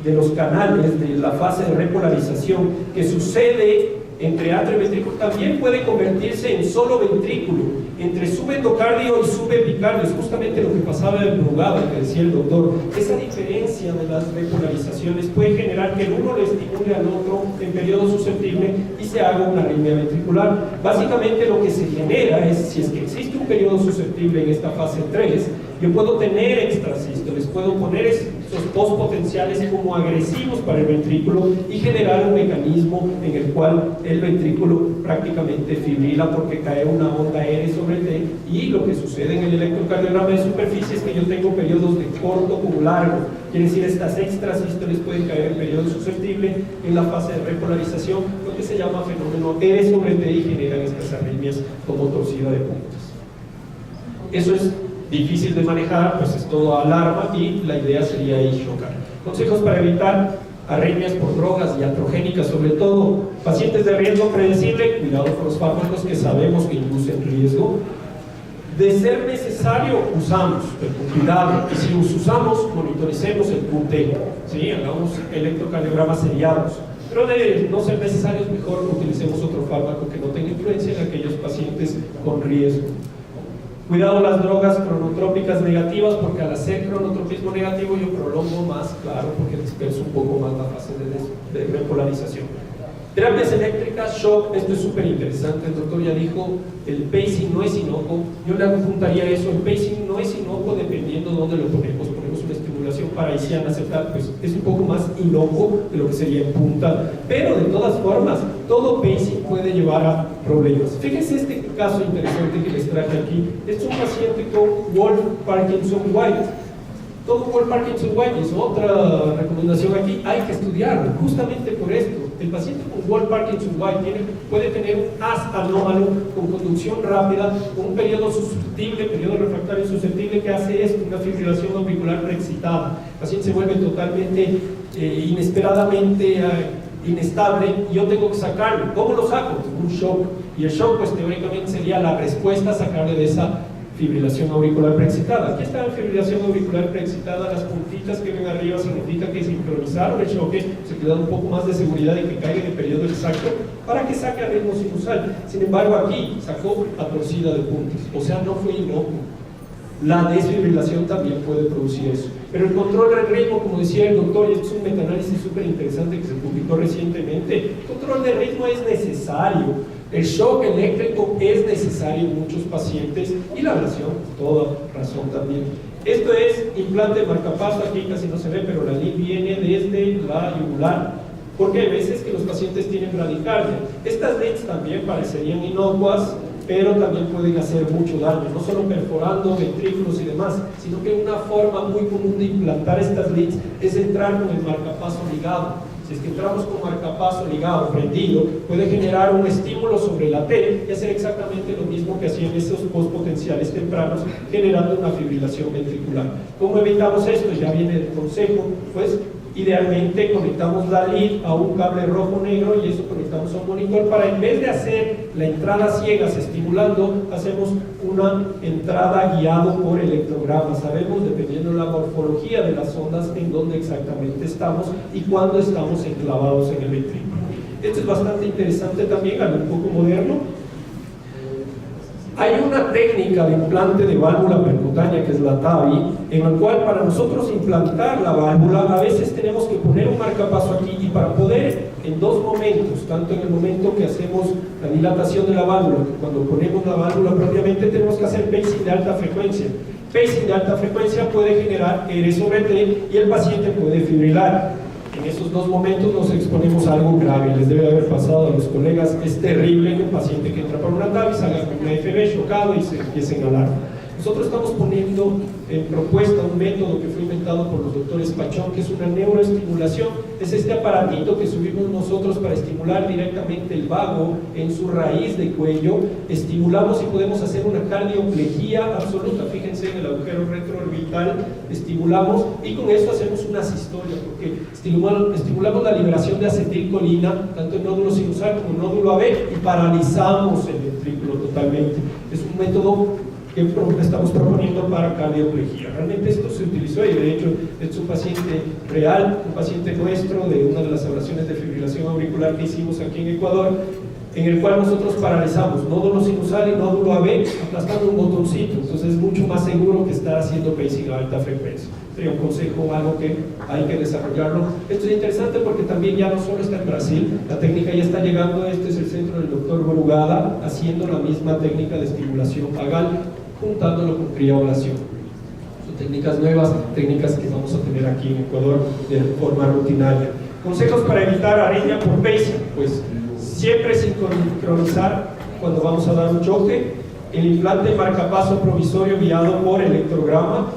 de los canales, de la fase de repolarización que sucede entre atrio y ventrículo, también puede convertirse en solo ventrículo, entre subendocardio y subepicardio. Es justamente lo que pasaba en el Brugado, que decía el doctor. Esa diferencia de las repolarizaciones puede generar que el uno le estimule al otro en periodo susceptible y se haga una arritmia ventricular. Básicamente lo que se genera es, si es que existe un periodo susceptible en esta fase 3, yo puedo tener extrasístoles, puedo poner esos dos potenciales como agresivos para el ventrículo y generar un mecanismo en el cual el ventrículo prácticamente fibrila porque cae una onda R sobre T, y lo que sucede en el electrocardiograma de superficie es que yo tengo periodos de corto como largo. Quiere decir, estas extrasístoles pueden caer en periodo susceptible en la fase de repolarización, lo que se llama fenómeno R sobre T, y generan estas arritmias como torcida de puntas. Eso es difícil de manejar, pues es todo alarma, y la idea sería ahí chocar. Consejos para evitar arritmias por drogas iatrogénicas, sobre todo pacientes de riesgo predecible, cuidado con los fármacos que sabemos que inducen riesgo. De ser necesario, usamos, pero con cuidado, y si los usamos, monitoricemos el QT, ¿sí? Hagamos electrocardiogramas seriados. Pero de no ser necesarios, mejor utilicemos otro fármaco que no tenga influencia en aquellos pacientes con riesgo. Cuidado las drogas cronotrópicas negativas, porque al hacer cronotropismo negativo yo prolongo más, claro, porque disperso un poco más la fase de repolarización. Terapias eléctricas, shock, esto es súper interesante. El doctor ya dijo, el pacing no es inocuo. Yo le apuntaría eso, el pacing no es inocuo dependiendo de dónde lo ponemos. Ponemos una estimulación parisiana aceptar, pues es un poco más inocuo de lo que sería en punta, pero de todas formas, todo pacing puede llevar a problemas. Fíjense este caso interesante que les traje aquí. Este es un paciente con Wolff Parkinson White. Todo Wolff Parkinson White es otra recomendación aquí, hay que estudiarlo, justamente por esto. El paciente con Wolff Parkinson White puede tener un AS anómalo con conducción rápida, con un periodo susceptible, periodo refractario susceptible, que hace esto, una fibrilación auricular preexcitada. El paciente se vuelve totalmente, inesperadamente inestable, y yo tengo que sacarlo. ¿Cómo lo saco? Con un shock. Y el shock, pues teóricamente sería la respuesta a sacarle de esa fibrilación auricular preexcitada. Aquí está la fibrilación auricular preexcitada, las puntitas que ven arriba significa que sincronizaron el choque, se le da un poco más de seguridad y que caiga en el periodo exacto para que saque a ritmo sinusal. Sin embargo, aquí sacó a torcida de puntas, o sea, no fue inocuo. La desfibrilación también puede producir eso. Pero el control del ritmo, como decía el doctor, y esto es un metaanálisis súper interesante que se publicó recientemente, el control del ritmo es necesario. El shock eléctrico es necesario en muchos pacientes, y la ablación, toda razón también. Esto es implante de marcapaso, aquí casi no se ve, pero la lid viene desde la yugular, porque hay veces que los pacientes tienen bradicardia. Estas lids también parecerían inocuas, pero también pueden hacer mucho daño, no solo perforando ventrículos y demás, sino que una forma muy común de implantar estas lids es entrar con el marcapaso ligado. Si es que entramos con marcapaso ligado, prendido, puede generar un estímulo sobre la T y hacer exactamente lo mismo que hacían esos postpotenciales tempranos, generando una fibrilación ventricular. ¿Cómo evitamos esto? Ya viene el consejo, pues idealmente conectamos la lid a un cable rojo-negro y eso conectamos a un monitor para, en vez de hacer la entrada ciegas estimulando, hacemos una entrada guiado por electrograma. Sabemos, dependiendo de la morfología de las ondas, en dónde exactamente estamos y cuándo estamos enclavados en el ventrículo. Esto es bastante interesante también, algo un poco moderno. Hay una técnica de implante de válvula percutánea que es la TAVI, en la cual para nosotros implantar la válvula a veces tenemos que poner un marcapaso aquí, y para poder en dos momentos, tanto en el momento que hacemos la dilatación de la válvula, que cuando ponemos la válvula propiamente, tenemos que hacer pacing de alta frecuencia. Pacing de alta frecuencia puede generar R sobre T y el paciente puede fibrilar. En esos dos momentos nos exponemos a algo grave, les debe haber pasado a los colegas. Es terrible que un paciente que entra por una TAVI salga con una FB chocado y se empiece a inhalar. Nosotros estamos poniendo en propuesta un método que fue inventado por los doctores Pachón, que es una neuroestimulación. Es este aparatito que subimos nosotros para estimular directamente el vago en su raíz de cuello. Estimulamos y podemos hacer una cardioplejía absoluta. Fíjense en el agujero retroorbital, estimulamos y con eso hacemos una asistolia, porque estimulamos la liberación de acetilcolina, tanto en nódulo sinusal como en nódulo AB, y paralizamos el ventrículo totalmente. Es un método que estamos proponiendo para cardioplejía. Realmente esto se utilizó, y de hecho es un paciente real, un paciente nuestro de una de las ablaciones de fibrilación auricular que hicimos aquí en Ecuador, en el cual nosotros paralizamos nódulo sinusal y nódulo AB aplastando un botoncito. Entonces es mucho más seguro que estar haciendo pacing a alta frecuencia. Sería un consejo, algo que hay que desarrollarlo. Esto es interesante porque también ya no solo está en Brasil, la técnica ya está llegando. Este es el centro del doctor Brugada, haciendo la misma técnica de estimulación vagal, juntándolo con crioablación. Son técnicas nuevas, técnicas que vamos a tener aquí en Ecuador de forma rutinaria. Consejos para evitar arritmia por pacing: pues siempre sincronizar cuando vamos a dar un choque. El implante marcapaso provisorio guiado por electrograma.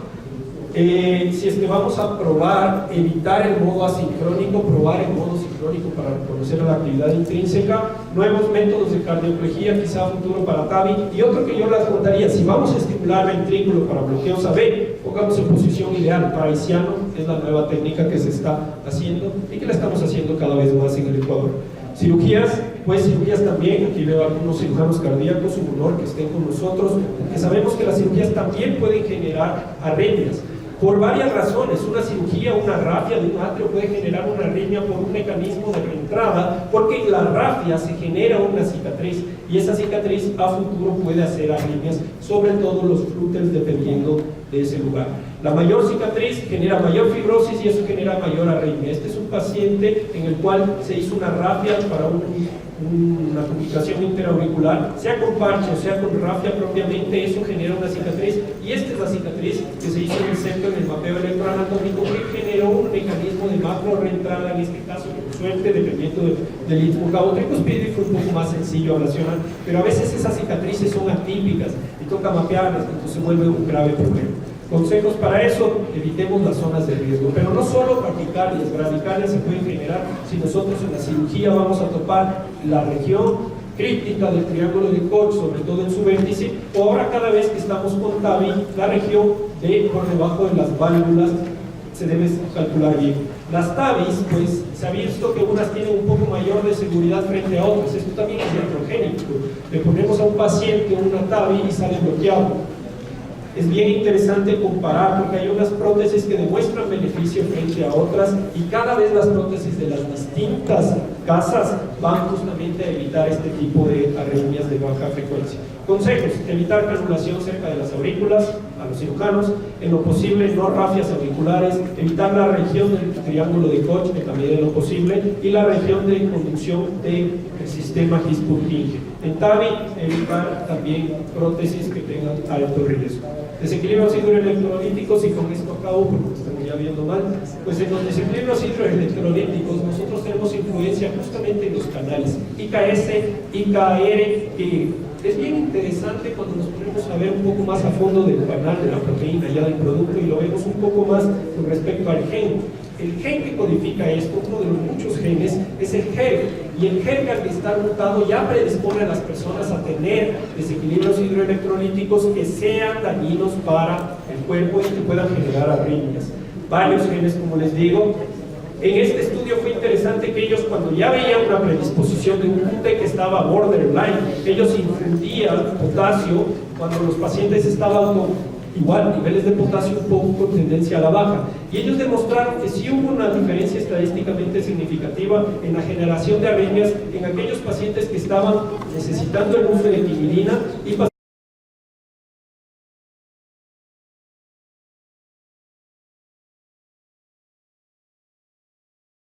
Si es que vamos a probar, evitar el modo asincrónico, probar el modo sincrónico para reconocer la actividad intrínseca. Nuevos métodos de cardioplejía, quizá futuro para TAVI. Y otro que yo les contaría: si vamos a estimular ventrículo para bloqueos AB, pongamos en posición ideal. Parisiano es la nueva técnica que se está haciendo y que la estamos haciendo cada vez más en el Ecuador. Cirugías, pues cirugías también. Aquí veo algunos cirujanos cardíacos, un honor que estén con nosotros, porque sabemos que las cirugías también pueden generar arritmias. Por varias razones. Una cirugía, una rafia de un atrio puede generar una arritmia por un mecanismo de reentrada, porque en la rafia se genera una cicatriz, y esa cicatriz a futuro puede hacer arritmias, sobre todo los flúteres, dependiendo de ese lugar. La mayor cicatriz genera mayor fibrosis y eso genera mayor arritmia. Este es un paciente en el cual se hizo una rafia para una comunicación interauricular, sea con parche o sea con rafia propiamente. Eso genera una cicatriz, y esta es la cicatriz que se hizo en el centro en el mapeo electroanatómico, que generó un mecanismo de macro reentrada, en este caso con suerte, dependiendo del istmo cabotricuspide, fue un poco más sencillo ablacionar, pero a veces esas cicatrices son atípicas y toca mapearlas, entonces se vuelve un grave problema. Consejos para eso: evitemos las zonas de riesgo, pero no solo bradicardias. Bradicardias se pueden generar si nosotros en la cirugía vamos a topar la región crítica del triángulo de Koch, sobre todo en su vértice, o ahora cada vez que estamos con TAVI, la región de por debajo de las válvulas se debe calcular bien. Las TAVIs, pues se ha visto que unas tienen un poco mayor de seguridad frente a otras. Esto también es heterogénico. Le ponemos a un paciente una TAVI y sale bloqueado. Es bien interesante comparar, porque hay unas prótesis que demuestran beneficio frente a otras, y cada vez las prótesis de las distintas casas van justamente a evitar este tipo de arritmias de baja frecuencia. Consejos: evitar canulación cerca de las aurículas a los cirujanos, en lo posible no rafias auriculares, evitar la región del triángulo de Koch, que también es lo posible, y la región de conducción del sistema His-Purkinje. En TAVI, evitar también prótesis que tengan alto riesgo. Desequilibrios hidroelectrolíticos, y con esto acabo porque estamos ya viendo mal. Pues en los desequilibrios hidroelectrolíticos nosotros tenemos influencia justamente en los canales IKS, IKR, que es bien interesante cuando nos ponemos a ver un poco más a fondo del canal de la proteína ya del producto, y lo vemos un poco más con respecto al gen. El gen que codifica esto, uno de los muchos genes, es el HERG, y el HERG, al estar mutado, ya predispone a las personas a tener desequilibrios hidroelectrolíticos que sean dañinos para el cuerpo y que puedan generar arritmias. Varios genes, como les digo. En este estudio fue interesante que ellos, cuando ya veían una predisposición de un QT que estaba borderline, ellos infundían potasio cuando los pacientes estaban con igual niveles de potasio un poco con tendencia a la baja, y ellos demostraron que sí hubo una diferencia estadísticamente significativa en la generación de arritmias en aquellos pacientes que estaban necesitando el uso de timidina y